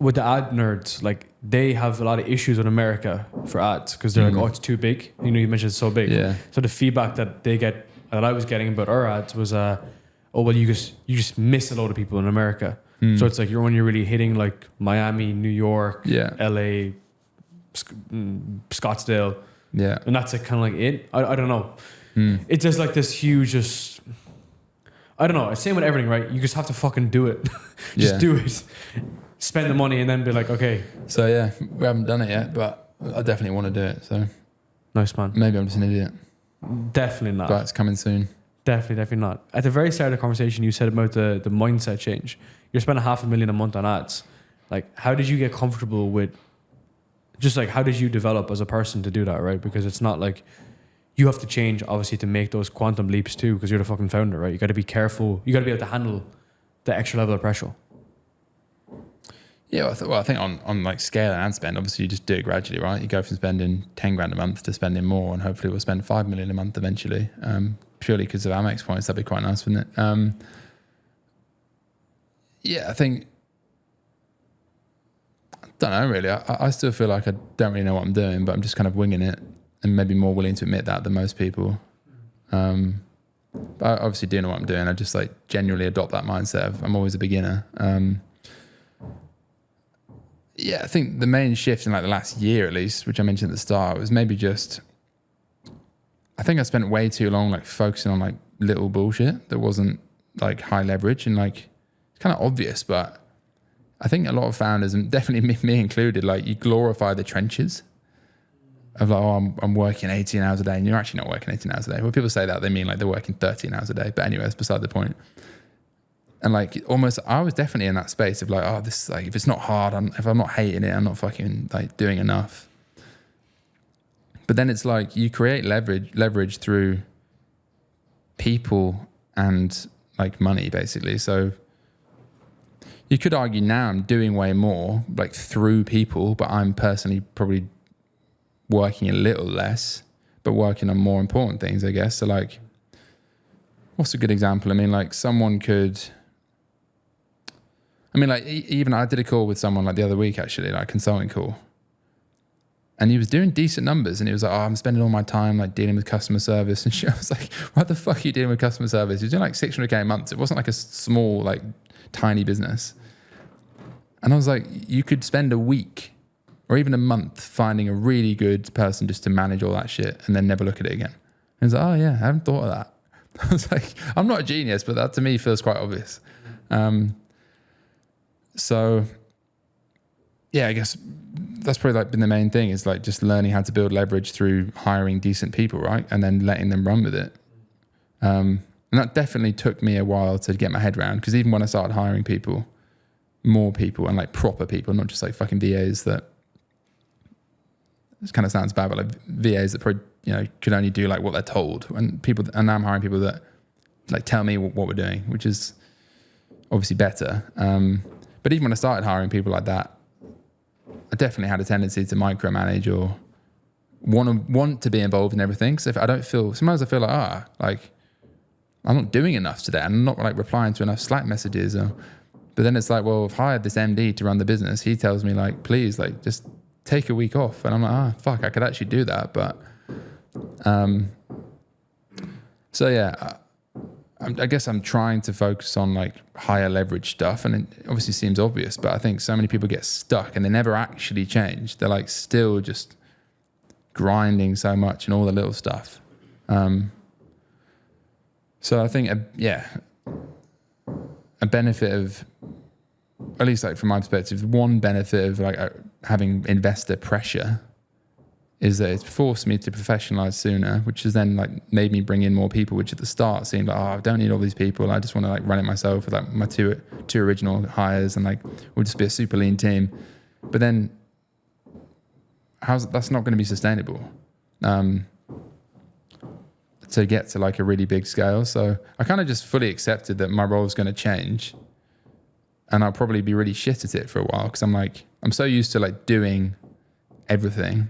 with the ad nerds, like they have a lot of issues with America for ads because they're like, oh, it's too big. You know, you mentioned it's so big. Yeah. So the feedback that they get, that I was getting about our ads was, oh well, you just miss a load of people in America. So it's like when you're really hitting like Miami, New York, LA, Scottsdale. Yeah. And that's like kind of like it. I don't know. It's just like this huge, just, I don't know. It's same with everything, right? You just have to fucking do it. Just do it. Spend the money and then be like, okay. So yeah, we haven't done it yet, but I definitely want to do it. So nice, man. Maybe I'm just an idiot. Definitely not. But it's coming soon. Definitely not. At the very start of the conversation, you said about the mindset change. You're spending $500,000 a month on ads. Like, how did you get comfortable with, just like, how did you develop as a person to do that, right? Because it's not like you have to change, obviously, to make those quantum leaps too, because you're the fucking founder, right? You got to be careful. You got to be able to handle the extra level of pressure. Yeah, well, I think on like scale and ad spend, obviously you just do it gradually, right? You go from spending 10 grand a month to spending more, and hopefully we'll spend 5 million a month eventually. Purely because of Amex points, that'd be quite nice, wouldn't it? Yeah, I think, I don't know really. I still feel like I don't really know what I'm doing, but I'm just kind of winging it, and maybe more willing to admit that than most people. But I obviously do know what I'm doing. I just like genuinely adopt that mindset of I'm always a beginner. Yeah, I think the main shift in like the last year at least, which I mentioned at the start, was maybe just, I think I spent way too long like focusing on like little bullshit that wasn't like high leverage, and like it's kind of obvious, but I think a lot of founders, and definitely me included, like you glorify the trenches of like, oh, I'm working 18 hours a day, and you're actually not working 18 hours a day. When people say that, they mean like they're working 13 hours a day. But anyway, that's beside the point. And like almost, I was definitely in that space of like, oh, this like if it's not hard, if I'm not hating it, I'm not fucking like doing enough. But then it's like you create leverage through people and like money, basically. So you could argue now I'm doing way more like through people, but I'm personally probably working a little less, but working on more important things, I guess. So like, what's a good example? I mean, like someone could, I mean, like even I did a call with someone like the other week, actually, like a consulting call. And he was doing decent numbers, and he was like, oh, I'm spending all my time like dealing with customer service. And I was like, what the fuck are you doing with customer service? He was doing like 600K a month. It wasn't like a small, like tiny business. And I was like, you could spend a week or even a month finding a really good person just to manage all that shit and then never look at it again. And he was like, oh yeah, I haven't thought of that. I was like, I'm not a genius, but that to me feels quite obvious. So yeah, I guess that's probably like been the main thing, is like just learning how to build leverage through hiring decent people, right? And then letting them run with it. And that definitely took me a while to get my head around, because even when I started hiring people, more people and like proper people, not just like fucking VAs that, this kind of sounds bad, but like VAs that probably, you know, could only do like what they're told. And now I'm hiring people that like tell me what we're doing, which is obviously better. But even when I started hiring people like that, I definitely had a tendency to micromanage or want to be involved in everything. So if I don't feel, sometimes I feel like, like I'm not doing enough today. I'm not like replying to enough Slack messages. But then it's like, well, I've hired this MD to run the business. He tells me like, please, like just take a week off. And I'm like, fuck, I could actually do that. But, so yeah, I guess I'm trying to focus on like higher leverage stuff, and it obviously seems obvious, but I think so many people get stuck and they never actually change. They're like still just grinding so much and all the little stuff. So I think, a benefit of, at least like from my perspective, one benefit of like having investor pressure is that it's forced me to professionalize sooner, which has then like made me bring in more people, which at the start seemed like, I don't need all these people. I just want to like run it myself with like my two original hires, and like we'll just be a super lean team. But then that's not going to be sustainable to get to like a really big scale. So I kind of just fully accepted that my role is going to change, and I'll probably be really shit at it for a while, because I'm so used to like doing everything.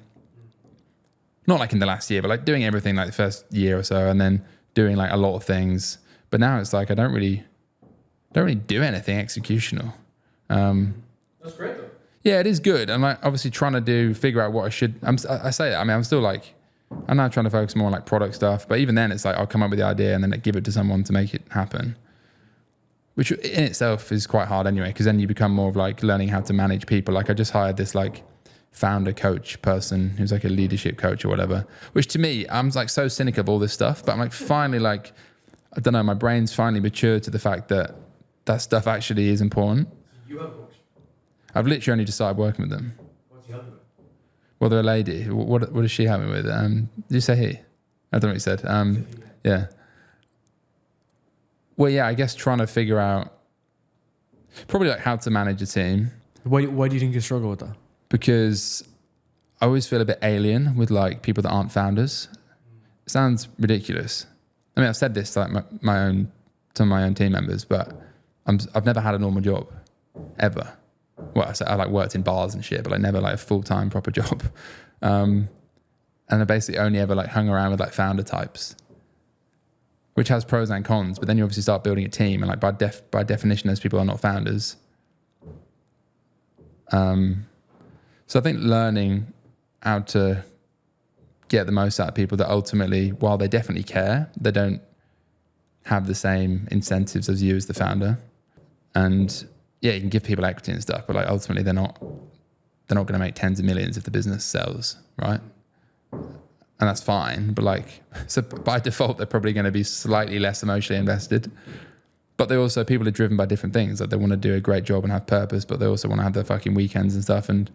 Not like in the last year, but like doing everything like the first year or so, and then doing like a lot of things. But now it's like I don't really do anything executional. That's great though. Yeah, it is good. I'm like obviously trying to figure out what I should. I say it. I mean, I'm still like, I'm now trying to focus more on like product stuff. But even then, it's like I'll come up with the idea and then give it to someone to make it happen, which in itself is quite hard anyway. Because then you become more of like learning how to manage people. Like I just hired this like founder coach person who's like a leadership coach or whatever, which to me, I'm like so cynical of all this stuff, but I'm like finally like, I don't know, my brain's finally matured to the fact that that stuff actually is important. You have a coach? I've literally only just started working with them. What's he helping with? Well, they're a lady. What does she help me with? Did you say he? I don't know what you said. Yeah. Well, yeah, I guess trying to figure out probably like how to manage a team. Why do you think you struggle with that? Because I always feel a bit alien with like people that aren't founders. It sounds ridiculous. I mean, I've said this to like to my own team members, but I've never had a normal job ever. Well, I like worked in bars and shit, but like never like a full-time proper job. And I basically only ever like hung around with like founder types, which has pros and cons. But then you obviously start building a team, and like by definition, those people are not founders. So I think learning how to get the most out of people that ultimately, while they definitely care, they don't have the same incentives as you as the founder. And yeah, you can give people equity and stuff, but like ultimately they're not going to make tens of millions if the business sells, right? And that's fine, but like, so by default, they're probably going to be slightly less emotionally invested. But they also, people are driven by different things. Like they want to do a great job and have purpose, but they also want to have their fucking weekends and stuff. And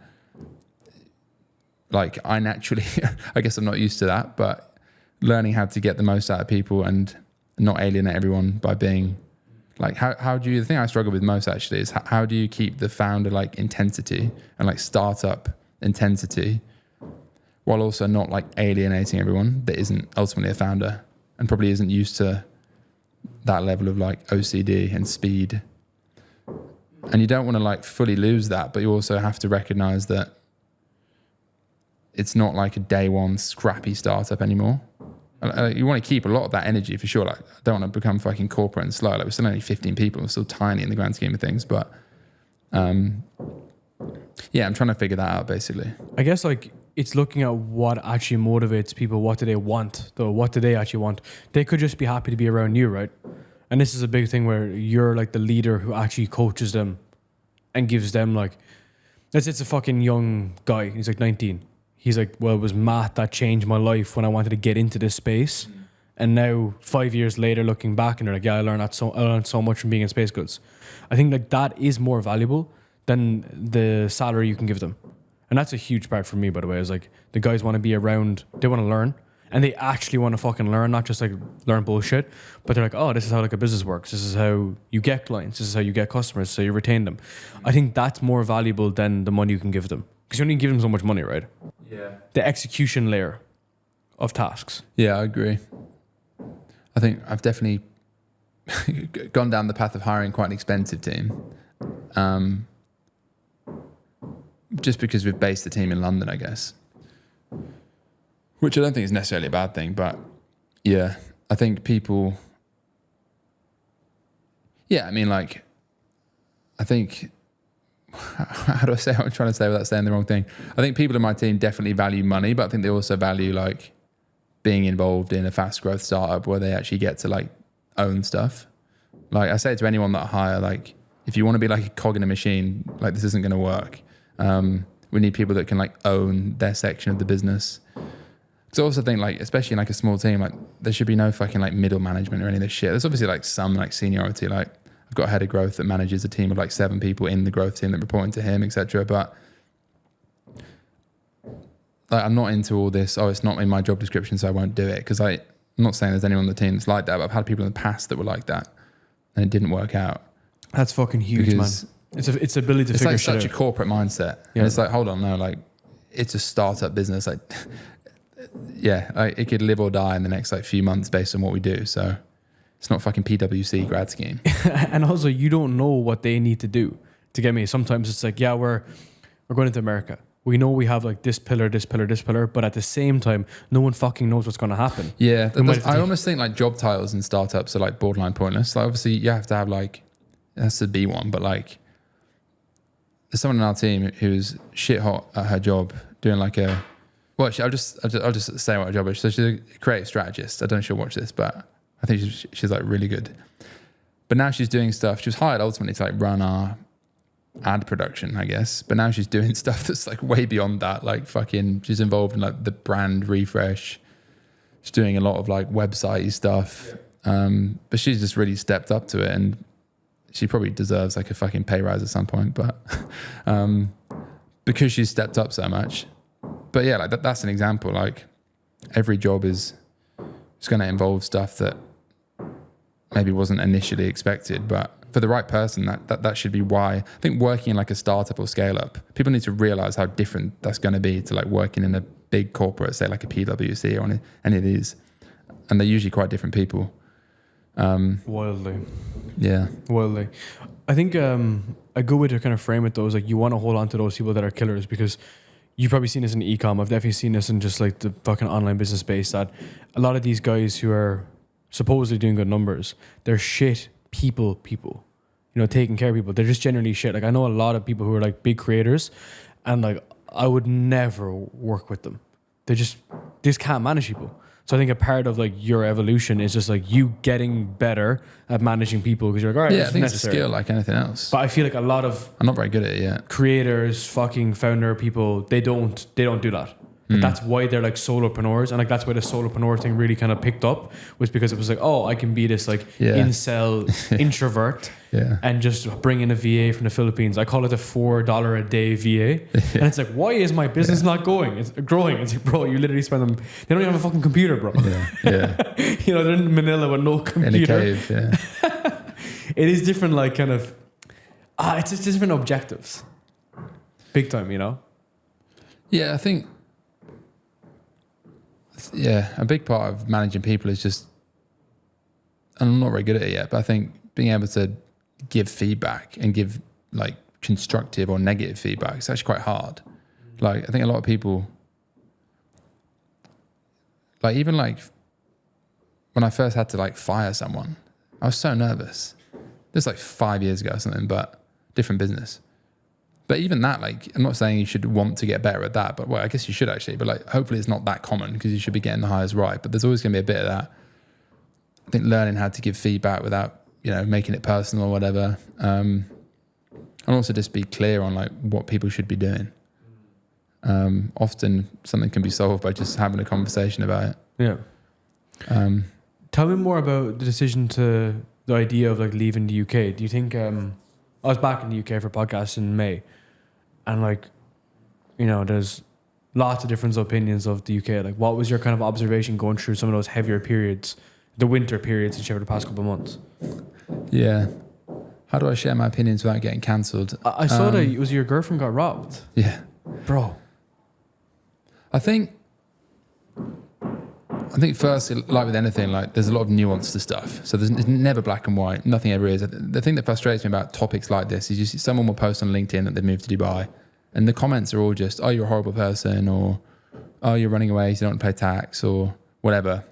like I naturally, I guess I'm not used to that, but learning how to get the most out of people and not alienate everyone by being like, how do you, the thing I struggle with most actually is how do you keep the founder like intensity and like startup intensity while also not like alienating everyone that isn't ultimately a founder and probably isn't used to that level of like OCD and speed. And you don't want to like fully lose that, but you also have to recognize that it's not like a day one scrappy startup anymore. You want to keep a lot of that energy for sure. Like, I don't want to become fucking corporate and slow. Like, we're still only 15 people. We're still tiny in the grand scheme of things. But yeah, I'm trying to figure that out basically. I guess like it's looking at what actually motivates people. What do they want? Though, what do they actually want? They could just be happy to be around you, right? And this is a big thing where you're like the leader who actually coaches them and gives them like, let's say it's a fucking young guy. He's like 19. He's like, well, it was math that changed my life when I wanted to get into this space. And now 5 years later, looking back, and they're like, yeah, I learned so much from being in Spacegoods. I think like that is more valuable than the salary you can give them. And that's a huge part for me, by the way, is like the guys want to be around, they want to learn, and they actually want to fucking learn, not just like learn bullshit, but they're like, oh, this is how like a business works. This is how you get clients. This is how you get customers. So you retain them. I think that's more valuable than the money you can give them. Because you only give them so much money, right? Yeah. The execution layer of tasks. Yeah, I agree. I think I've definitely gone down the path of hiring quite an expensive team. Just because we've based the team in London, I guess. Which I don't think is necessarily a bad thing, but yeah, I think people... Yeah, I mean, like, I think... How do I say what I'm trying to say without saying the wrong thing? I think people in my team definitely value money, but I think they also value like being involved in a fast growth startup where they actually get to like own stuff. Like I say to anyone that I hire, like if you want to be like a cog in a machine, like this isn't going to work. We need people that can like own their section of the business. So I also think like, especially in like a small team, like there should be no fucking like middle management or any of this shit. There's obviously like some like seniority, like I've got a head of growth that manages a team of like 7 people in the growth team that report into him, etc. But like, I'm not into all this. Oh, it's not in my job description, so I won't do it. Because I'm not saying there's anyone on the team that's like that, but I've had people in the past that were like that, and it didn't work out. That's fucking huge, man. It's ability to it's figure like shit such out. a corporate mindset. Yeah. And it's like, hold on, no, like it's a startup business. Like, yeah, like it could live or die in the next like few months based on what we do. So it's not fucking PwC grad scheme. And also, you don't know what they need to do to get me. Sometimes it's like, yeah, we're going into America. We know we have like this pillar, but at the same time, no one fucking knows what's going to happen. Yeah, I almost think like job titles in startups are like borderline pointless. Like obviously you have to have like, it has to be one, but like there's someone in our team who's shit hot at her job doing like I'll just say what her job is. So she's a creative strategist. I don't know if she'll watch this, but I think she's like really good. But now she's doing stuff. She was hired ultimately to like run our ad production, I guess. But now she's doing stuff that's like way beyond that. Like fucking, she's involved in like the brand refresh. She's doing a lot of like website stuff. But she's just really stepped up to it, and she probably deserves like a fucking pay rise at some point. But because she's stepped up so much. But yeah, like that's an example. Like every job is going to involve stuff that maybe wasn't initially expected, but for the right person, that should be why. I think working in like a startup or scale up, people need to realize how different that's going to be to like working in a big corporate, say like a PwC or any of these. And they're usually quite different people. Wildly. Yeah. Wildly. I think a good way to kind of frame it though is like you want to hold on to those people that are killers, because you've probably seen this in Ecom. I've definitely seen this in just like the fucking online business space, that a lot of these guys who are supposedly doing good numbers, they're shit people, you know, taking care of people. They're just generally shit. Like I know a lot of people who are like big creators, and like I would never work with them. They just can't manage people. So I think a part of like your evolution is just like you getting better at managing people, because you're like, all right, yeah, I think it's a skill like anything else. But I feel like a lot of I'm not very good at it yet. creators, fucking founder people, they don't do that. But that's why they're like solopreneurs, and like that's why the solopreneur thing really kind of picked up, was because it was like, oh, I can be this like incel introvert and just bring in a VA from the Philippines. I call it a $4 a day VA, and it's like, why is my business not going? It's growing. It's like, bro, you literally spend them. They don't even have a fucking computer, bro. Yeah. You know, they're in Manila with no computer. In a cave. Yeah. It is different, like kind of. It's just different objectives. Big time, you know. Yeah, I think. Yeah, a big part of managing people is just, and I'm not very good at it yet, but I think being able to give feedback and give like constructive or negative feedback is actually quite hard. Like I think a lot of people, like even like when I first had to like fire someone, I was so nervous. This was like 5 years ago or something, but different business. But even that, like, I'm not saying you should want to get better at that, but well, I guess you should actually. But like, hopefully it's not that common, because you should be getting the hires right. But there's always going to be a bit of that. I think learning how to give feedback without, you know, making it personal or whatever. And also just be clear on like what people should be doing. Often something can be solved by just having a conversation about it. Yeah. Tell me more about the decision to the idea of like leaving the UK. Do you think I was back in the UK for podcasts in May, and like, you know, there's lots of different opinions of the UK. Like, what was your kind of observation going through some of those heavier periods, the winter periods, and over the past couple of months? Yeah. How do I share my opinions without getting cancelled? I saw that it was your girlfriend got robbed. Yeah. Bro. I think first, like with anything, like there's a lot of nuance to stuff. So it's never black and white. Nothing ever is. The thing that frustrates me about topics like this is you see someone will post on LinkedIn that they've moved to Dubai, and the comments are all just, oh, you're a horrible person, or oh, you're running away, so you don't pay tax, or whatever.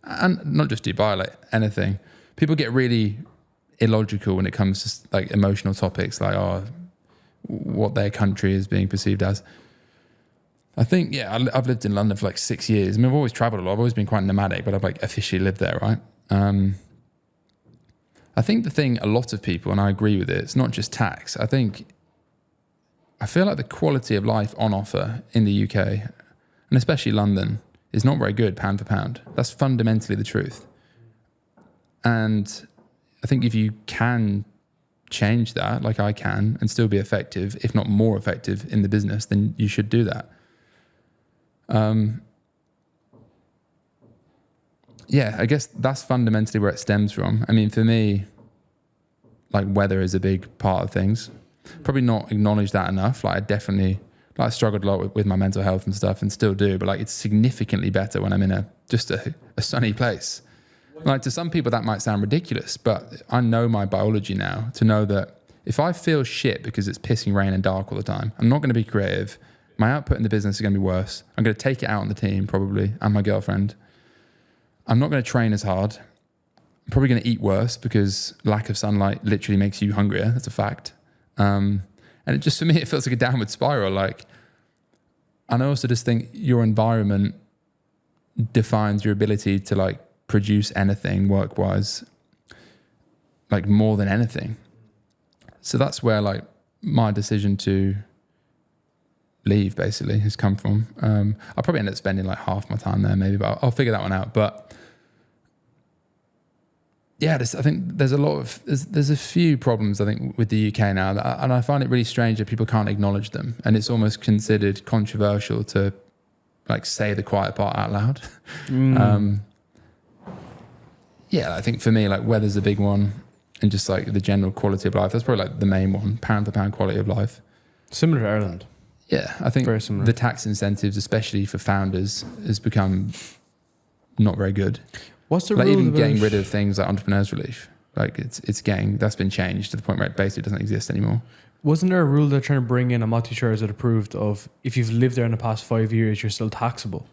And not just Dubai, like anything. People get really illogical when it comes to like emotional topics, like what their country is being perceived as. I think, yeah, I've lived in London for like 6 years. I mean, I've always traveled a lot. I've always been quite nomadic, but I've like officially lived there, right? I think the thing, a lot of people, and I agree with it, it's not just tax. I feel like the quality of life on offer in the UK, and especially London, is not very good pound for pound. That's fundamentally the truth. And I think if you can change that, like I can, and still be effective, if not more effective in the business, then you should do that. Yeah, I guess that's fundamentally where it stems from. I mean, for me, like weather is a big part of things. Probably not acknowledge that enough. Like I definitely, like I struggled a lot with my mental health and stuff and still do, but like it's significantly better when I'm in a sunny place. Like to some people that might sound ridiculous, but I know my biology now to know that if I feel shit because it's pissing rain and dark all the time, I'm not going to be creative. My output in the business is going to be worse. I'm going to take it out on the team probably and my girlfriend. I'm not going to train as hard. I'm probably going to eat worse because lack of sunlight literally makes you hungrier. That's a fact. And it just, for me, it feels like a downward spiral. Like, and I also just think your environment defines your ability to like produce anything work-wise, like more than anything. So that's where like my decision to leave basically has come from. I'll probably end up spending like half my time there maybe, but I'll figure that one out. But yeah, I think there's a few problems I think with the UK now, and I find it really strange that people can't acknowledge them, and it's almost considered controversial to like say the quiet part out loud. Yeah, I think for me like weather's a big one, and just like the general quality of life. That's probably like the main one, pound for pound quality of life. Similar to Ireland. Yeah, I think Very similar. The tax incentives, especially for founders, has become not very good. What's the like rule even about getting rid of things like entrepreneurs relief, like it's that's been changed to the point where it basically doesn't exist anymore. Wasn't there a rule they're trying to bring in? I'm not too sure. Is it approved? Of if you've lived there in the past 5 years, you're still taxable.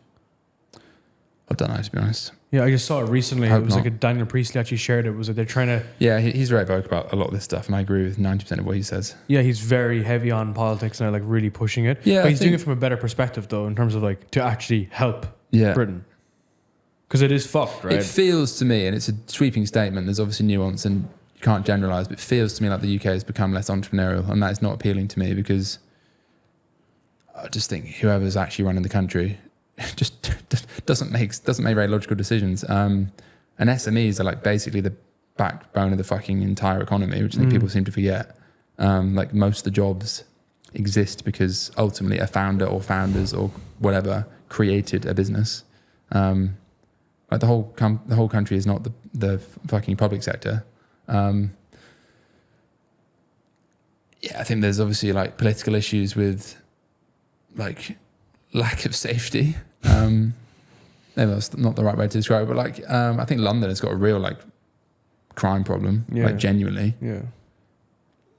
I don't know, to be honest. Yeah, I just saw it recently. I It hope was not. like a Daniel Priestley actually shared it. Was like they're trying to. Yeah, he's very vocal about a lot of this stuff, and I agree with 90% of what he says. Yeah, he's very heavy on politics and they're like really pushing it. Yeah, but I he's doing think- it from a better perspective though, in terms of like to actually help Yeah. Britain. Because it is fucked, right? It feels to me, and it's a sweeping statement, there's obviously nuance and you can't generalise, but it feels to me like the UK has become less entrepreneurial, and that is not appealing to me because I just think whoever's actually running the country just doesn't make very logical decisions. And SMEs are like basically the backbone of the fucking entire economy, which I think people seem to forget. Like most of the jobs exist because ultimately a founder or founders or whatever created a business. Like the whole country is not the fucking public sector. Yeah, I think there's obviously like political issues with like lack of safety. Maybe that's not the right way to describe it, but like I think London has got a real like crime problem, Yeah. like genuinely. yeah.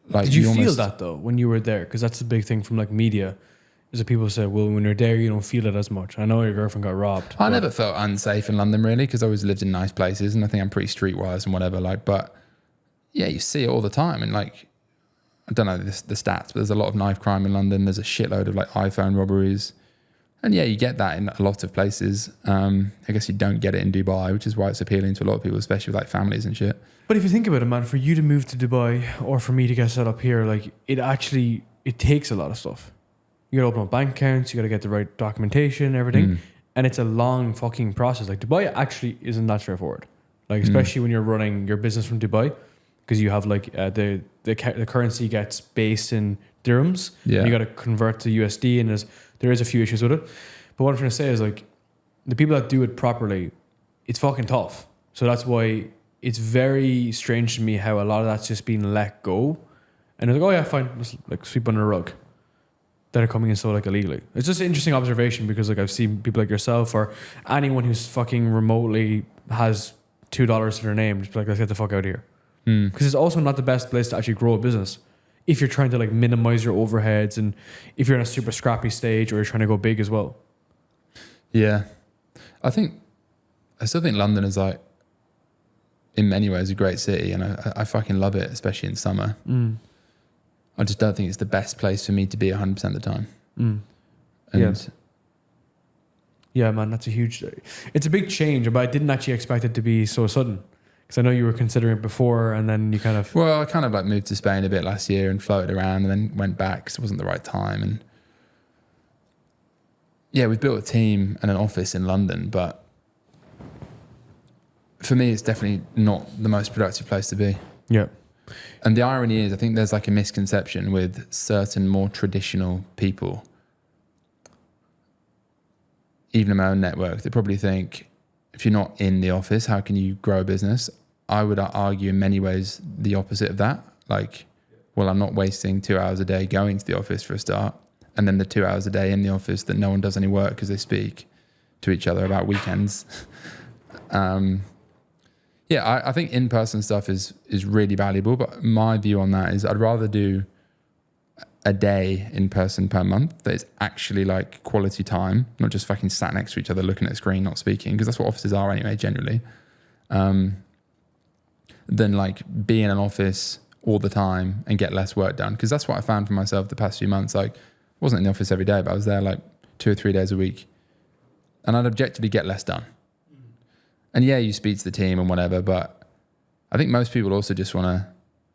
Like Did you feel almost- that though when you were there? Because that's the big thing from like media, is that people say, well, when you're there, you don't feel it as much. I know your girlfriend got robbed. I but- never felt unsafe in London really, because I always lived in nice places, and I think I'm pretty streetwise and whatever. Like, but yeah, you see it all the time, and like I don't know the stats, but there's a lot of knife crime in London. There's a shitload of like iPhone robberies, and yeah, you get that in a lot of places. I guess you don't get it in Dubai, which is why it's appealing to a lot of people, especially with like families and shit. But if you think about it, man, for you to move to Dubai or for me to get set up here, like it takes a lot of stuff. You gotta open up bank accounts, you gotta get the right documentation, everything. And it's a long fucking process. Like Dubai actually isn't that straightforward. Like especially when you're running your business from Dubai, because you have like the currency gets based in dirhams. Yeah. And you gotta convert to USD, and there is a few issues with it. But what I'm trying to say is like the people that do it properly, it's fucking tough. So that's why it's very strange to me how a lot of that's just being let go. And it's like, oh yeah, fine, just like sweep under the rug. That are coming in so like illegally. It's just an interesting observation because like I've seen people like yourself or anyone who's fucking remotely has $2 to their name, just be like, let's get the fuck out of here. Because it's also not the best place to actually grow a business if you're trying to like minimize your overheads and if you're in a super scrappy stage or you're trying to go big as well. Yeah, I still think London is like in many ways a great city, and I fucking love it, especially in summer. I just don't think it's the best place for me to be 100% of the time. And Yeah, man, that's it's a big change, but I didn't actually expect it to be so sudden. Because I know you were considering it before and then you kind of... Well, I kind of like moved to Spain a bit last year and floated around and then went back because it wasn't the right time. And yeah, we've built a team and an office in London, but for me, it's definitely not the most productive place to be. Yeah. And the irony is, I think there's like a misconception with certain more traditional people even in my own network, they probably think, if you're not in the office, how can you grow a business? I would argue in many ways the opposite of that. Like, well, I'm not wasting 2 hours a day going to the office for a start, and then the 2 hours a day in the office that no one does any work because they speak to each other about weekends. I think in-person stuff is really valuable, but my view on that is I'd rather do a day in person per month that is actually like quality time, not just fucking sat next to each other looking at a screen, not speaking, because that's what offices are anyway, generally. Than like be in an office all the time and get less work done. Because that's what I found for myself the past few months. Like, I wasn't in the office every day, but I was there like 2 or 3 days a week, and I'd objectively get less done. And yeah, you speak to the team and whatever, but I think most people also just want to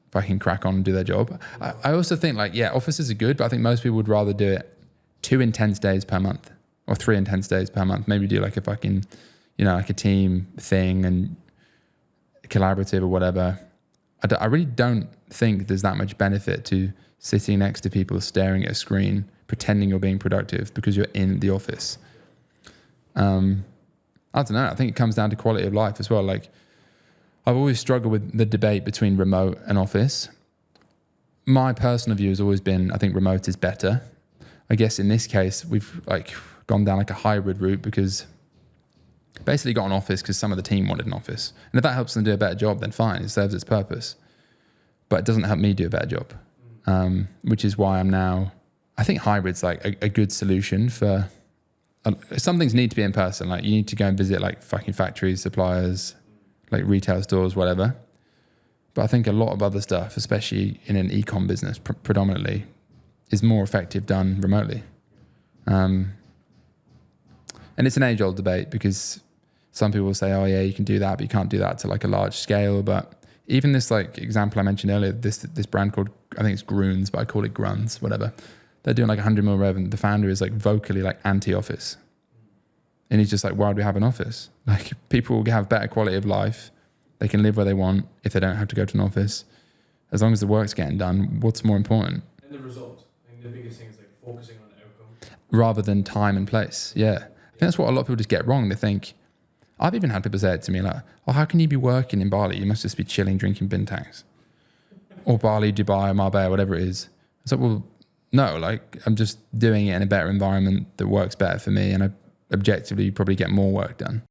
fucking crack on and do their job. I also think like, yeah, offices are good, but I think most people would rather do it 2 intense days per month or 3 intense days per month. Maybe do like a fucking, like a team thing and collaborative or whatever. I really don't think there's that much benefit to sitting next to people staring at a screen, pretending you're being productive because you're in the office. I don't know. I think it comes down to quality of life as well. Like, I've always struggled with the debate between remote and office. My personal view has always been, I think remote is better. I guess in this case, we've like gone down like a hybrid route because basically got an office because some of the team wanted an office. And if that helps them do a better job, then fine, it serves its purpose. But it doesn't help me do a better job, which is why I think hybrid's like a good solution for, some things need to be in person. Like you need to go and visit like fucking factories, suppliers, like retail stores, whatever. But I think a lot of other stuff, especially in an ecom business predominantly, is more effective done remotely. And it's an age-old debate because some people say, oh yeah, you can do that, but you can't do that to like a large scale. But even this like example I mentioned earlier, this brand called, I think it's Gruns, but I call it Gruns, whatever. They're doing like 100 mil revenue. The founder is like vocally like anti-office. And he's just like, why do we have an office? Like people will have better quality of life. They can live where they want if they don't have to go to an office. As long as the work's getting done, what's more important? And the result. I think the biggest thing is like focusing on the outcome. Rather than time and place. Yeah. I think that's what a lot of people just get wrong. They think, I've even had people say it to me like, oh, how can you be working in Bali? You must just be chilling, drinking bintangs. Or Bali, Dubai, Marbella, whatever it is. It's like, well, no, like I'm just doing it in a better environment that works better for me, and I objectively probably get more work done.